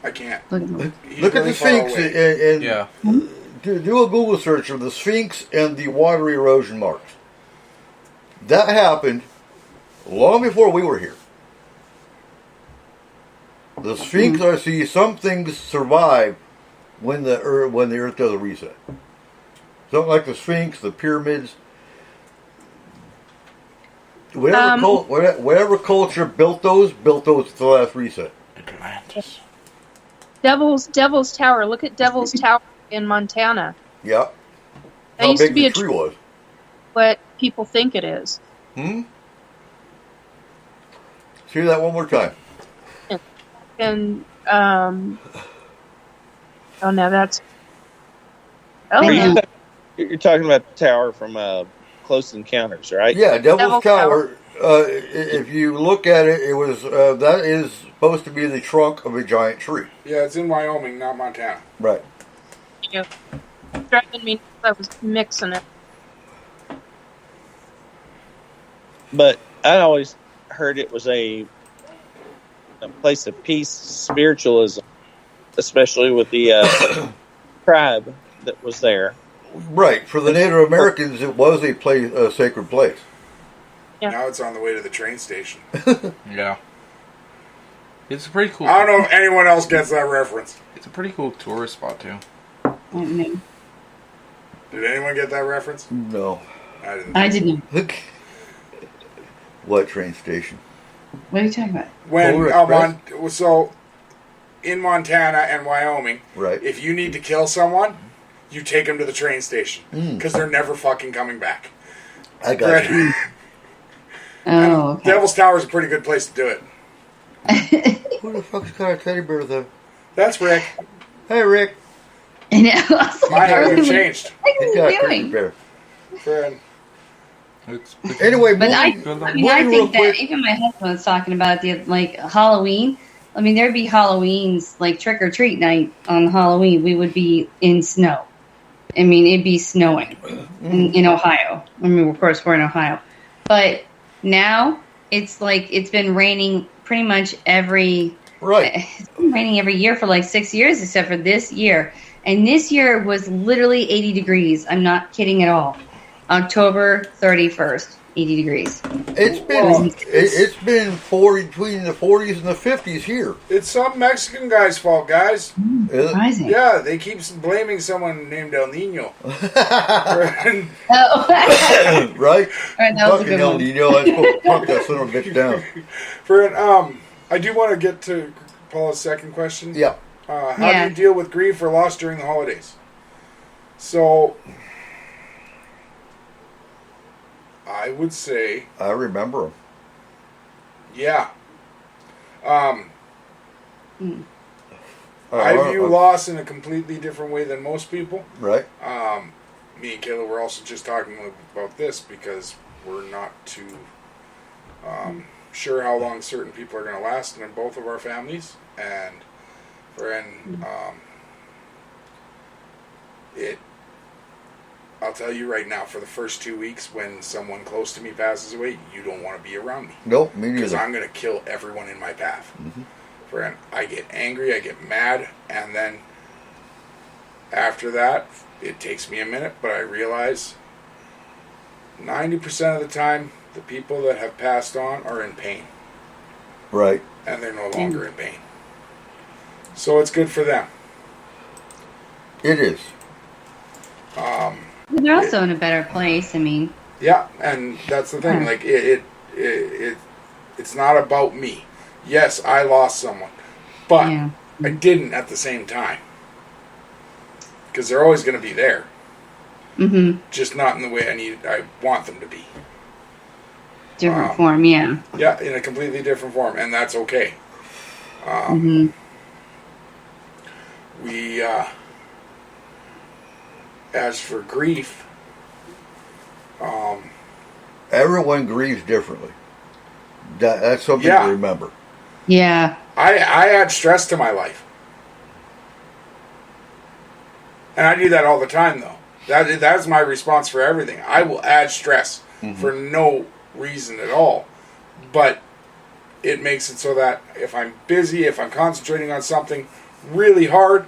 I can't. Look at the Sphinx and yeah. Do a Google search of the Sphinx and the water erosion marks. That happened long before we were here. The Sphinx, I see some things survive when the Earth does a reset. Something like the Sphinx, the pyramids, whatever culture built those at the last reset. Atlantis. Devil's Tower. Look at Devil's Tower in Montana. Yeah. That How used to big be the a tree was. what people think it is. Say that one more time. And oh, now that's You're talking about the tower from Close Encounters, right? Yeah, Devil's Tower. Tower. If you look at it, it was that is supposed to be the trunk of a giant tree. Yeah, it's in Wyoming, not Montana. Right. yeah, driving me nuts. I was mixing it. But I always heard it was a place of peace, spiritualism, especially with the tribe that was there. Right. For the Native Americans, it was a sacred place. Yeah. Now it's on the way to the train station. Yeah. It's a pretty cool. I don't know if anyone else gets that reference. It's a pretty cool tourist spot too. Mm-hmm. Did anyone get that reference? No. I didn't. What train station? What are you talking about? When so in Montana and Wyoming, Right. if you need to kill someone, you take them to the train station because they're never fucking coming back. I got you. Oh, okay. Devil's Tower is a pretty good place to do it. Who the fuck's got a teddy bear though? That's Rick. Hey, Rick. I know. I was like, My hair has changed. what He's are got you a teddy doing? bear. Friend. Anyway, But I moving think real that quick. even my husband was talking about the like Halloween. I mean, there'd be Halloween's like trick or treat night on Halloween. We would be in snow. I mean, it'd be snowing in Ohio. I mean, of course, we're in Ohio, but now it's like it's been raining pretty much every. Right. It's been raining every year for like 6 years, except for this year. And this year was literally 80 degrees. I'm not kidding at all. October 31st, 80 degrees. It's been between the 40s and the 50s here. It's some Mexican guy's fault, guys. Surprising. Yeah, they keep blaming someone named El Nino. Oh. Right? Alright, that was a Fucking good hell, one. you know, I'm supposed to punk that son of a bitch down. Friend, I do want to get to Paula's second question. Yeah. How do you deal with grief or loss during the holidays? So, I would say, I remember them. yeah. I view loss in a completely different way than most people. Right. Me and Kayla were also just talking about this because we're not too sure how long certain people are going to last in both of our families. And I'll tell you right now, for the first 2 weeks when someone close to me passes away, you don't want to be around me. Nope, me Because neither. I'm going to kill everyone in my path. Friend, I get angry, I get mad, and then after that, it takes me a minute, but I realize 90% of the time, the people that have passed on are in pain. Right. And they're no longer in pain. So it's good for them. It is. They're also in a better place. I mean, Yeah, and that's the thing. Like it's not about me. Yes, I lost someone, but I didn't at the same time because they're always going to be there. Mm-hmm. just not in the way I want them to be. Different form, yeah. Yeah, in a completely different form, and that's okay. Mm-hmm. We, as for grief, Everyone grieves differently. That's something Yeah. to remember. Yeah. I add stress to my life. And I do that all the time, though. That's my response for everything. I will add stress for no reason at all. But it makes it so that if I'm busy, if I'm concentrating on something really hard,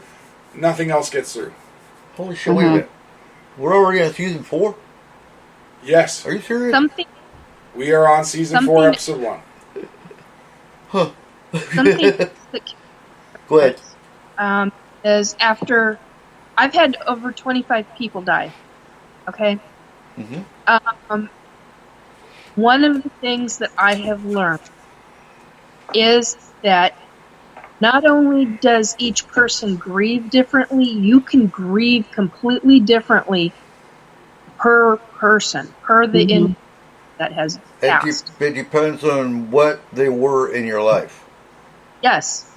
nothing else gets through. Holy shit, wait a minute. We're already on season 4? Yes, Are you serious? Something we are on season 4, episode 1. Huh. something that Go ahead. is after I've had over 25 people die. Okay. One of the things that I have learned is that not only does each person grieve differently, you can grieve completely differently per person, per the individual that has passed. It depends on what they were in your life. Yes.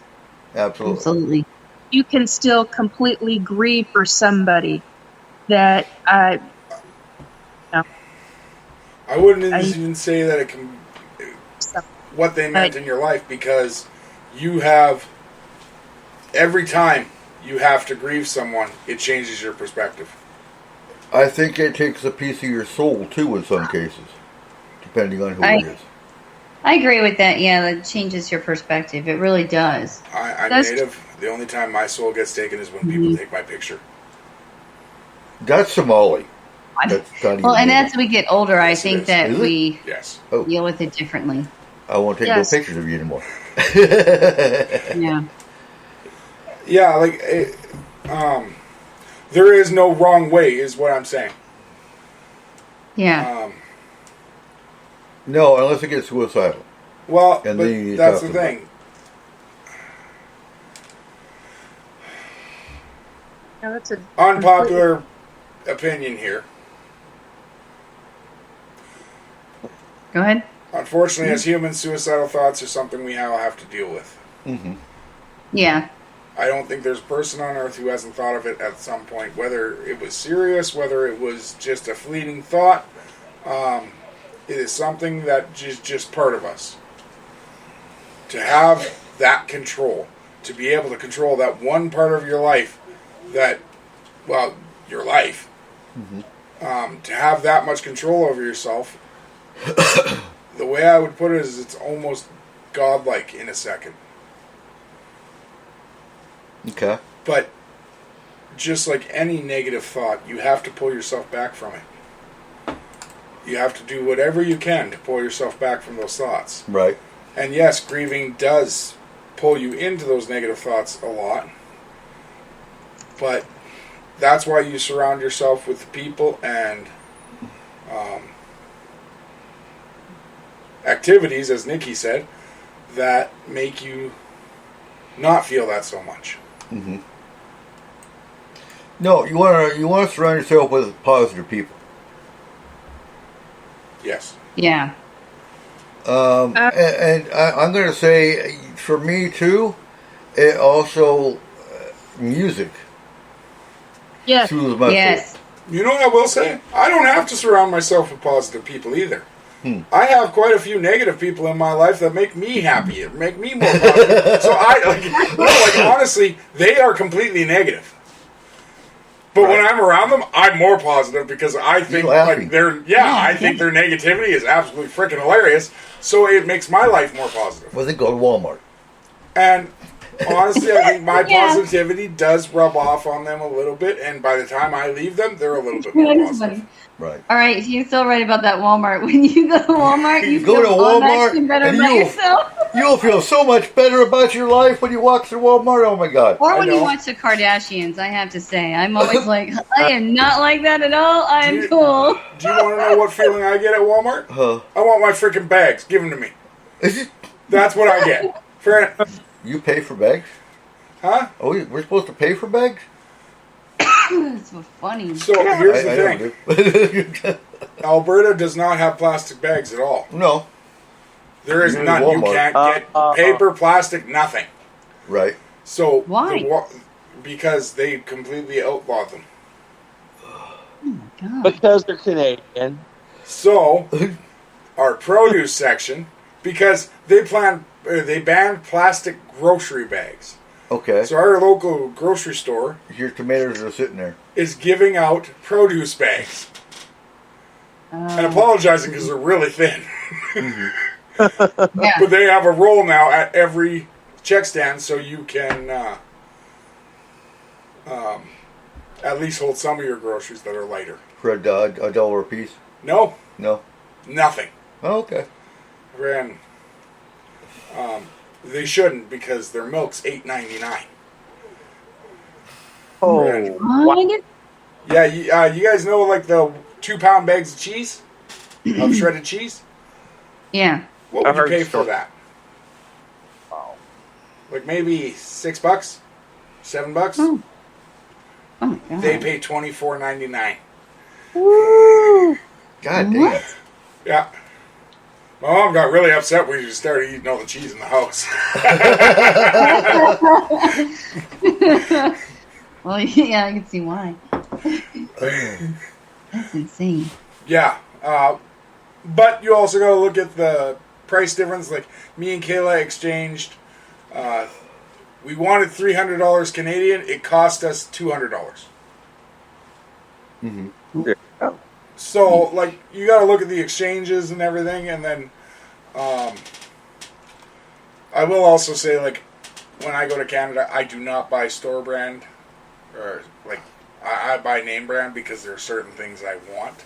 Absolutely. Absolutely. You can still completely grieve for somebody that I wouldn't even say that it can what they meant in your life, because you have every time you have to grieve someone, it changes your perspective. I think it takes a piece of your soul, too, in some cases, depending on who it is. I agree with that. Yeah, that changes your perspective. It really does. I'm Native. The only time my soul gets taken is when people take my picture. That's Somali. That's not even Well, and Native. as we get older, I think is. that Is it? we Yes. deal with it differently. I won't take Yes. no pictures of you anymore. Yeah. Yeah, like, there is no wrong way, is what I'm saying. Yeah. No, unless it gets suicidal. Well, And but then you that's talk the about thing. Yeah, that's a Unpopular opinion here. Go ahead. Unfortunately, as humans, suicidal thoughts are something we all have to deal with. Yeah. I don't think there's a person on earth who hasn't thought of it at some point, whether it was serious, whether it was just a fleeting thought. It is something that is just part of us. To have that control, to be able to control that one part of your life, your life, to have that much control over yourself, the way I would put it is it's almost godlike in a second. Okay. But just like any negative thought, you have to pull yourself back from it. You have to do whatever you can to pull yourself back from those thoughts. Right. And yes, grieving does pull you into those negative thoughts a lot. But that's why you surround yourself with people and activities, as Nikki said, that make you not feel that so much. No, you want to surround yourself with positive people. Yes. Yeah. And I'm going to say, for me too, it also music yes. soothes my Yes. soul. You know what I will say? I don't have to surround myself with positive people either. I have quite a few negative people in my life that make me happier, make me more positive. So honestly, they are completely negative. But when I'm around them, I'm more positive because I think laughing. I think their negativity is absolutely freaking hilarious. So it makes my life more positive. Well, they go to Walmart. And honestly, I think my Yeah. positivity does rub off on them a little bit, and by the time I leave them, they're a little bit more That is positive. funny. Right. All right, so you're still right about that Walmart. When you go to Walmart, you Go feel to all Walmart that better and about you'll- yourself. You'll feel so much better about your life when you walk through Walmart. Oh my God. Or when know. you watch the Kardashians, I have to say, I'm always like, I am not like that at all. I am Dude. cool. Do you want to know what feeling I get at Walmart? I want my freaking bags given to me. That's what I get. You pay for bags? Huh? Oh, we're supposed to pay for bags? It's so funny. So here's the I thing: don't do. Alberta does not have plastic bags at all. No. There is Maybe none. You Walmart. can't get paper, plastic, nothing. Right. So Why? Because they completely outlawed them. Oh my god. Because they're Canadian. So our produce section, because they banned plastic grocery bags. Okay. So our local grocery store Your tomatoes are sitting there. is giving out produce bags. And apologizing because they're really thin. Yeah. But they have a roll now at every check stand, so you can at least hold some of your groceries that are lighter. For a dollar a piece? No, No. nothing. Oh, okay. And they shouldn't because their milk's $8.99. Oh, What? Yeah, you guys know like the 2-pound bags of cheese, of shredded cheese. Yeah. What I would you heard pay the for story. that? wow. Like maybe $6, $7. Oh. Oh my god. They pay $24.99. God damn. What? Yeah. My mom got really upset when she started eating all the cheese in the house. Well, yeah, I can see why. That's insane. Yeah. But you also got to look at the price difference. Like me and Kayla exchanged. We wanted $300 Canadian. It cost us $200. Mm-hmm. Yeah. So, like, you got to look at the exchanges and everything, and then I will also say, like, when I go to Canada, I do not buy store brand, or, like, I buy name brand because there are certain things I want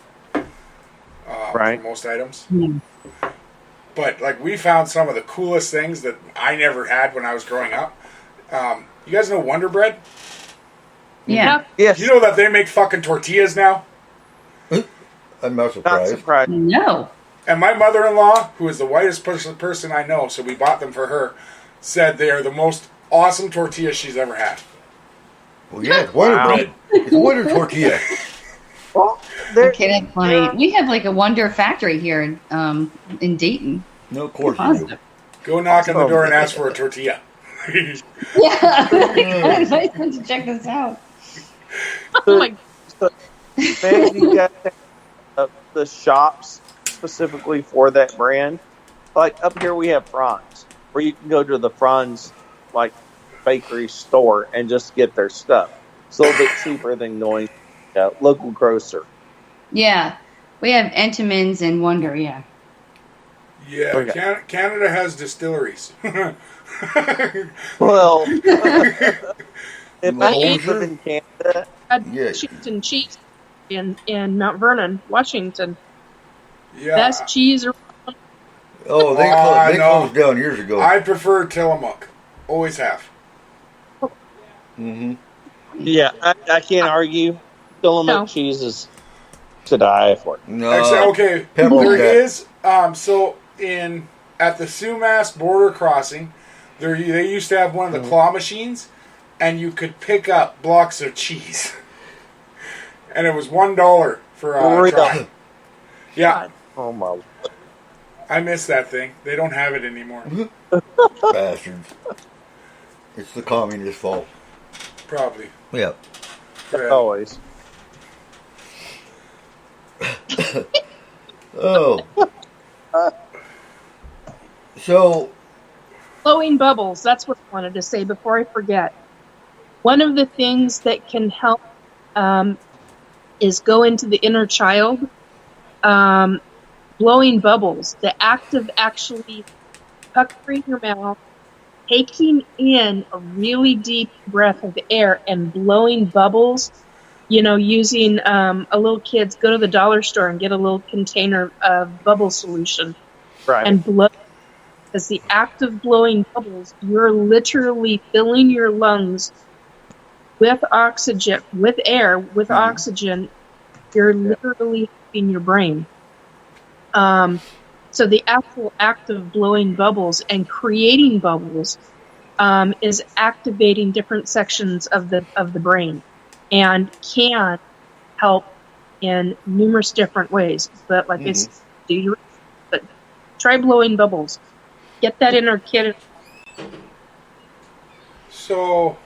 Right. for most items. Hmm. But, like, we found some of the coolest things that I never had when I was growing up. You guys know Wonder Bread? Yeah. Yes. You know that they make fucking tortillas now? I'm not Not surprised. surprised. No. And my mother-in-law, who is the whitest person I know, so we bought them for her, said they are the most awesome tortillas she's ever had. Well, yeah, it's Wonder Wow. Bread. It's a Wonder tortilla. Well, there, Okay, that's funny. We have like a Wonder Factory here in Dayton. No, of course you do. Positive. Go knock on the door and ask for a tortilla. Yeah. I'm excited to check this out. Oh my maybe you guys have the shops specifically for that brand. Like up here, we have Franz, where you can go to the Franz like bakery store and just get their stuff. It's a little bit cheaper than going to a local grocer. Yeah. We have Entenmann's and Wonder, yeah. Yeah, Okay. Canada has distilleries. Well, if I Moser? live in Canada, Yeah. Washington cheese in Mount Vernon, Washington. Yeah, Best cheese around. Oh, they I know. closed down years ago. I prefer Tillamook. Always have. Mm-hmm. yeah, I can't argue. Tillamook No. cheese is to die for. No. Actually, okay, Pepper's there got- is. So at the Sumas border crossing, they used to have one of the claw machines, and you could pick up blocks of cheese, and it was $1 for a Really? try. Yeah, Oh my! I miss that thing. They don't have it anymore. Bastards. It's the communist fault. Probably. Yeah. Yeah. Always. Oh. So, Blowing bubbles. That's what I wanted to say before I forget. One of the things that can help is go into the inner child. Blowing bubbles. The act of actually puckering your mouth, taking in a really deep breath of air and blowing bubbles. You know, using a little kids go to the dollar store and get a little container of bubble solution Right. and blow. Because the act of blowing bubbles, you're literally filling your lungs with oxygen, with air, with oxygen. You're literally in your brain. So the actual act of blowing bubbles and creating bubbles is activating different sections of the brain. and can help in numerous different ways. But like I said, but try blowing bubbles. Get that inner kid. So,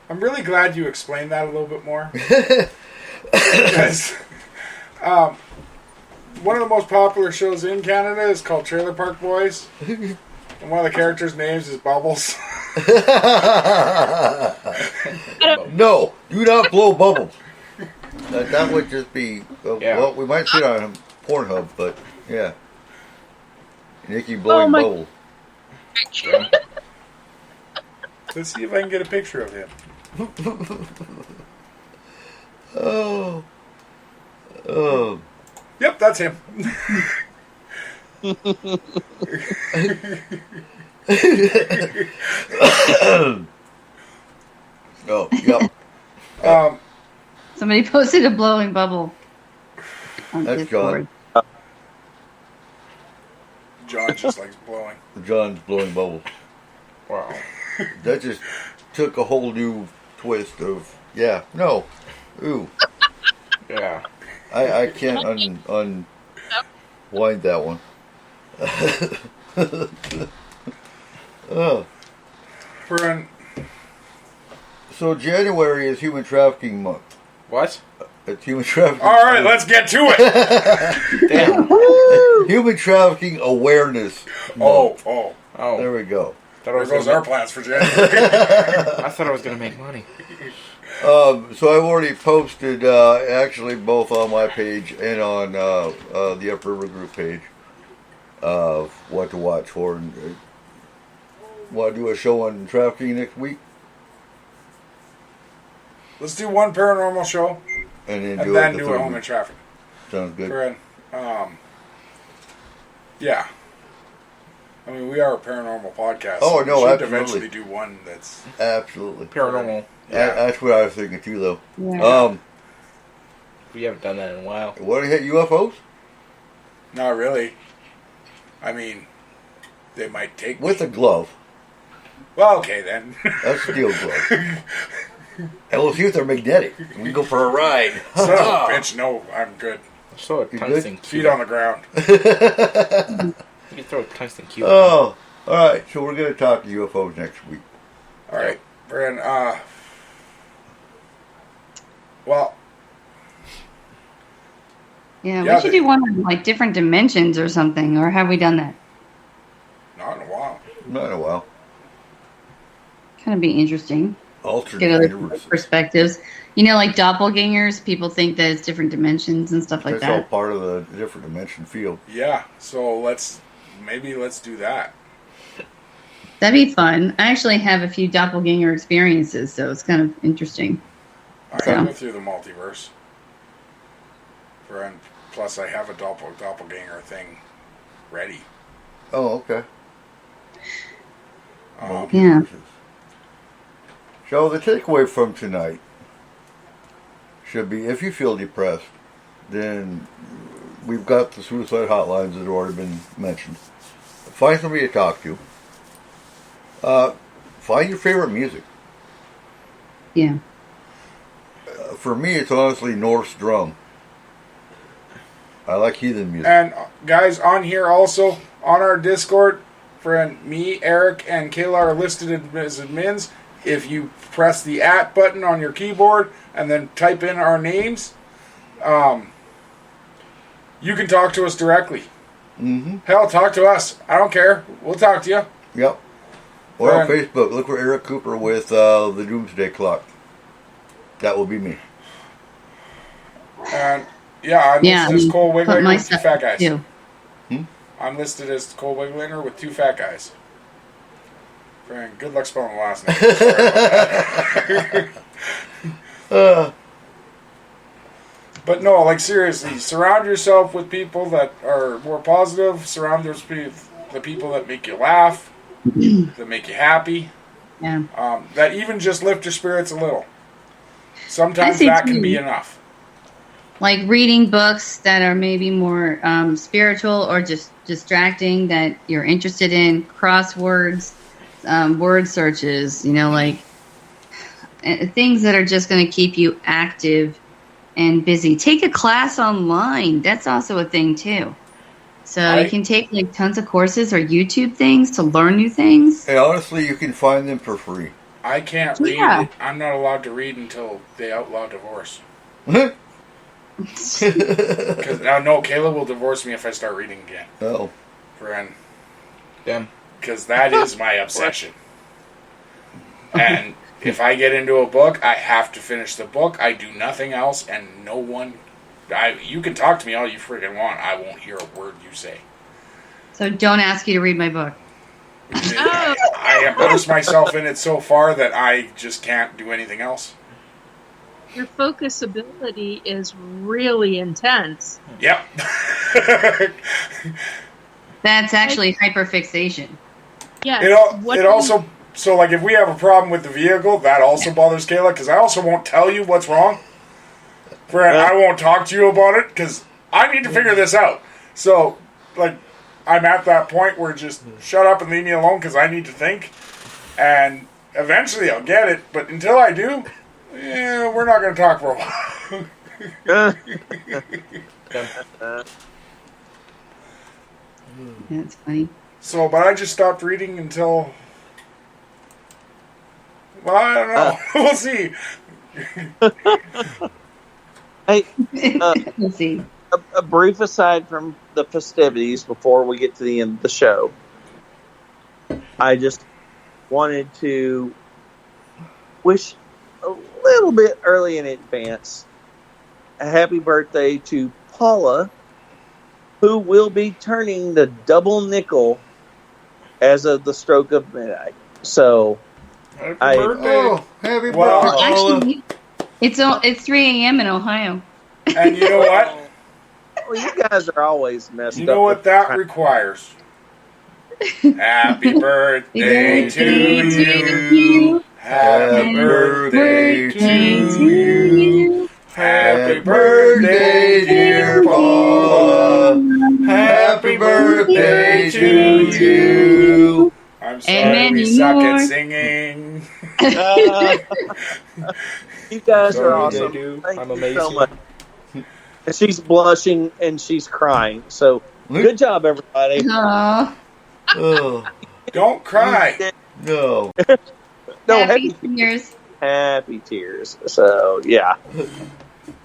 I'm really glad you explained that a little bit more. Because one of the most popular shows in Canada is called Trailer Park Boys. And one of the characters' names is Bubbles. No, do not blow bubbles. That would just be, well, we might see it on Pornhub, but yeah. Nikki blowing bubbles. Let's see if I can get a picture of him. Oh. Yep, that's him. Oh, yep. Somebody posted a blowing bubble on That's Discord. John just likes blowing. John's blowing bubbles. Wow. That just took a whole new twist of, no, ooh. Yeah. I can't unwind that one. Oh. So January is Human Trafficking Month. What? It's Human Trafficking. All right, let's get to it. Damn. Human Trafficking Awareness Month. Oh. There we go. There goes our plans for January. I thought I was going to make money. So I've already posted, actually both on my page and on the Upriver Group page, of what to watch for. And want to do a show on trafficking next week, Let's do one paranormal show and then and do then it the do third a home week. and traffic. Sounds good. Friend, yeah. I mean, we are a paranormal podcast. Oh, so no, we should absolutely. eventually do one that's Absolutely. Paranormal. Yeah. That's what I was thinking too, though. Yeah. We haven't done that in a while. Want to hit UFOs? not really. I mean, they might take With me. a glove. Well, okay then. That's a steel glove. And we'll see if they're magnetic. We can go for a ride. Son of a bitch, no, I'm good. So a You tungsten good? Feet cube. on the ground. You can throw a tungsten cube. Oh, all right. So we're going to talk UFOs next week. All right, Brian. Well, Yeah, Yeah, we should do one on like different dimensions or something, or have we done that? not in a while. Not in a while. Kind of be interesting. Alternate Get other universes. perspectives. You know, like doppelgangers, people think that it's different dimensions and stuff like That's all that. part of the different dimension field. Yeah, so let's do that. That'd be fun. I actually have a few doppelganger experiences, so it's kind of interesting. I can go through the multiverse. And plus, I have a doppelganger thing ready. Oh, okay. Yeah. So the takeaway from tonight should be, if you feel depressed, then we've got the suicide hotlines that have already been mentioned. Find somebody to talk to. Find your favorite music. Yeah. For me, it's honestly Norse drum. I like heathen music. And guys, on here also, on our Discord, friend, me, Eric, and Kayla are listed as admins. If you press the @ button on your keyboard and then type in our names, you can talk to us directly. Mm-hmm. Hell, talk to us. I don't care. We'll talk to you. Yep. Or on Friend. Facebook, look for Eric Cooper with the Doomsday Clock. That will be me. And yeah, I'm listed as Cole put Wiggler my with two stuff fat guys. too. I'm listed as Cole Wiggler with two fat guys. Friend, good luck spelling the last name. Sorry about that. But no, like seriously, surround yourself with people that are more positive. Surround yourself with the people that make you laugh, that make you happy, Yeah. that even just lift your spirits a little. Sometimes I see that can too. be enough. Like reading books that are maybe more spiritual or just distracting that you're interested in, crosswords, word searches, you know, like things that are just going to keep you active and busy. Take a class online. That's also a thing too. So you can take like tons of courses or YouTube things to learn new things. And honestly, you can find them for free. I can't read. Yeah. I'm not allowed to read until they outlaw divorce. Oh. Because now, no, Kayla will divorce me if I start reading again. Friend. Damn. Because that is my obsession. And if I get into a book, I have to finish the book. I do nothing else, and no one. You can talk to me all you freaking want. I won't hear a word you say. So don't ask you to read my book. I immerse myself in it so far that I just can't do anything else. Your focus ability is really intense. Yep. That's actually hyperfixation. Yeah. It also, so like if we have a problem with the vehicle, that also bothers Kayla, because I also won't tell you what's wrong. Friend, I won't talk to you about it, because I need to figure this out. So, like, I'm at that point where just shut up and leave me alone, because I need to think. And eventually I'll get it, but until I do, we're not going to talk for a while. That's funny. So, but I just stopped reading until... Well, I don't know. We'll see. Hey, Let's see. a brief aside from the festivities before we get to the end of the show. I just wanted to wish a little bit early in advance a happy birthday to Paula, who will be turning the double nickel as of the stroke of midnight. So, Happy birthday. Happy Well, birthday. Actually, it's 3 a.m. in Ohio. And you know what? well, you guys are always messed up. You know what with that time. requires? Happy birthday to you. Happy birthday to you. Happy birthday, dear Paula. Happy birthday to you. I'm sorry And we many suck more. at singing. You guys are Sorry, awesome. they do. Thank I'm you amazing. so much. And she's blushing and she's crying. So, good job, everybody. Aw, Oh, Don't cry. no. No, happy tears. happy tears. So, yeah.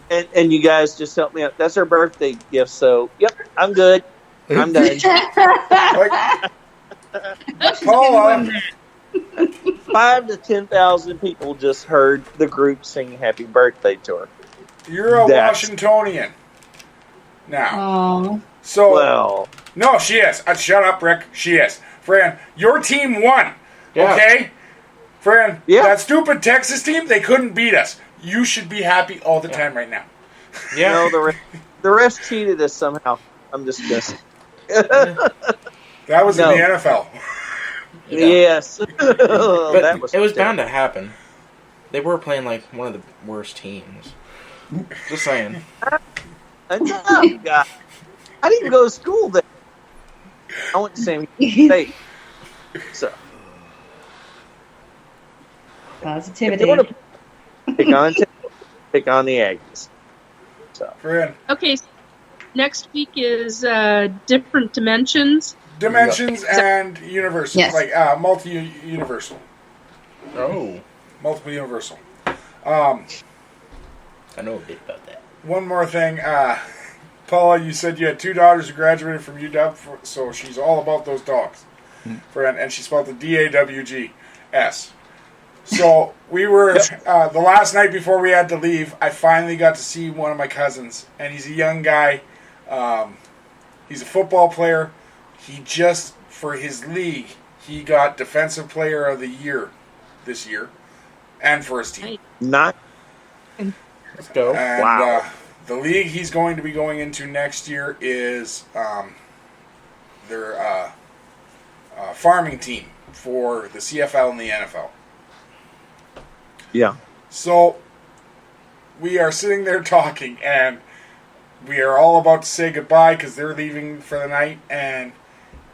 And you guys just helped me out. That's her birthday gift. So, yep, I'm good. I'm done. Like, Paula, 5 to 10,000 people just heard the group sing happy birthday to her. you're a That's- Washingtonian. Now, Aw. so Well, no, she is. Shut up, Rick. She is. Fran, your team won. Yeah. Okay? Fran, Yeah. that stupid Texas team, they couldn't beat us. You should be happy all the time right now. Yeah. no, the refs cheated us somehow. I'm just guessing. That was No. in the NFL. Yes. But That was it was bound to happen. They were playing like one of the worst teams. Just saying. Enough, guys. I didn't go to school there. I went to San Diego State. So, if Positivity. you want to pick on the Aggies. So, Fran, Okay, so next week is different dimensions. dimensions and universal. Yes. Like multi-universal. Oh. Multiple universal. I know a bit about that. One more thing. Paula, you said you had 2 daughters who graduated from UW, so she's all about those dogs. Fran, and she spelled the DAWGS. So we were, the last night before we had to leave, I finally got to see one of my cousins, and he's a young guy. He's a football player. He just, for his league, he got Defensive Player of the Year this year, and for his team. not Let's go. And Wow. the league he's going to be going into next year is their farming team for the CFL and the NFL. yeah. So we are sitting there talking, and we are all about to say goodbye because they're leaving for the night. And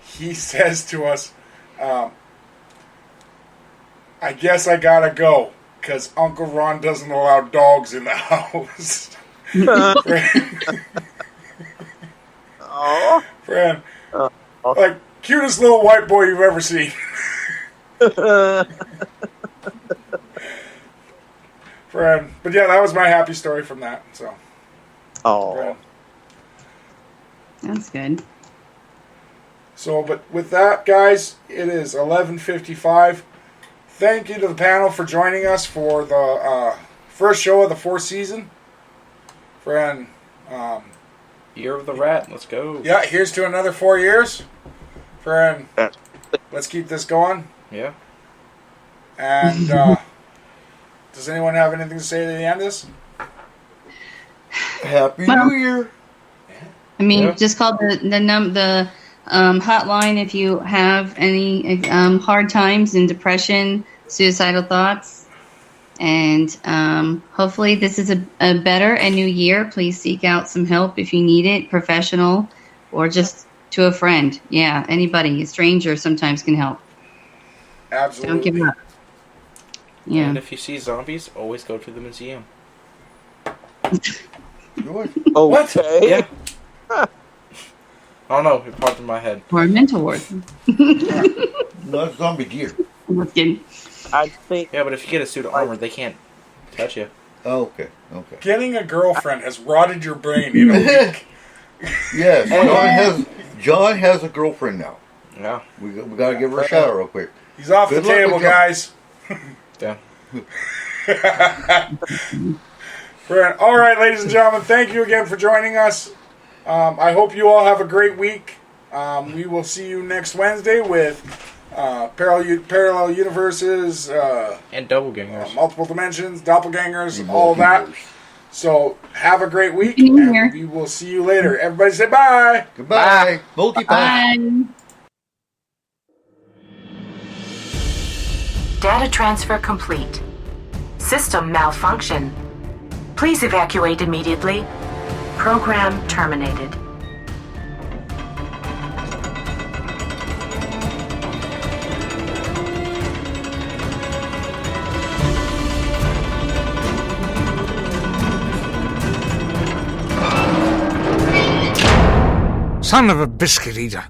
he says to us, I guess I gotta go. because Uncle Ron doesn't allow dogs in the house. Oh. Friend, like, cutest little white boy you've ever seen. Friend. But yeah, that was my happy story from that. So, Oh. friend. That's good. So, but with that, guys, it is 11:55. Thank you to the panel for joining us for the first show of the fourth season. Friend, Year of the Rat. Let's go. yeah, here's to another 4 years. Friend, let's keep this going. Yeah. And does anyone have anything to say to the end of this? Happy Well- New Year. I mean, Yeah. just call the hotline if you have any hard times and depression, suicidal thoughts, and hopefully this is a better and new year. Please seek out some help if you need it, professional or just to a friend. Yeah, anybody, a stranger sometimes can help. Absolutely. Don't give up. Yeah. And if you see zombies, always go to the museum. Good. Okay. Yeah. I don't know. It popped in my head. Or a mental ward. Not zombie gear. Just kidding. I think Yeah, but if you get a suit of armor, they can't touch you. Oh, okay. Okay. Getting a girlfriend has rotted your brain in a week. Yes, John has a girlfriend now. Yeah. We got to give her a shout out real quick. He's off Good the luck table, with John. guys. Yeah. Friend. All right, ladies and gentlemen, thank you again for joining us. I hope you all have a great week. We will see you next Wednesday with parallel universes, And doppelgangers. multiple dimensions, doppelgangers, all of that. So have a great week, Happy New and Year. we will see you later. Everybody say bye. Goodbye. Multi-pass. Bye. Data transfer complete. System malfunction. Please evacuate immediately. Program terminated. Son of a biscuit eater.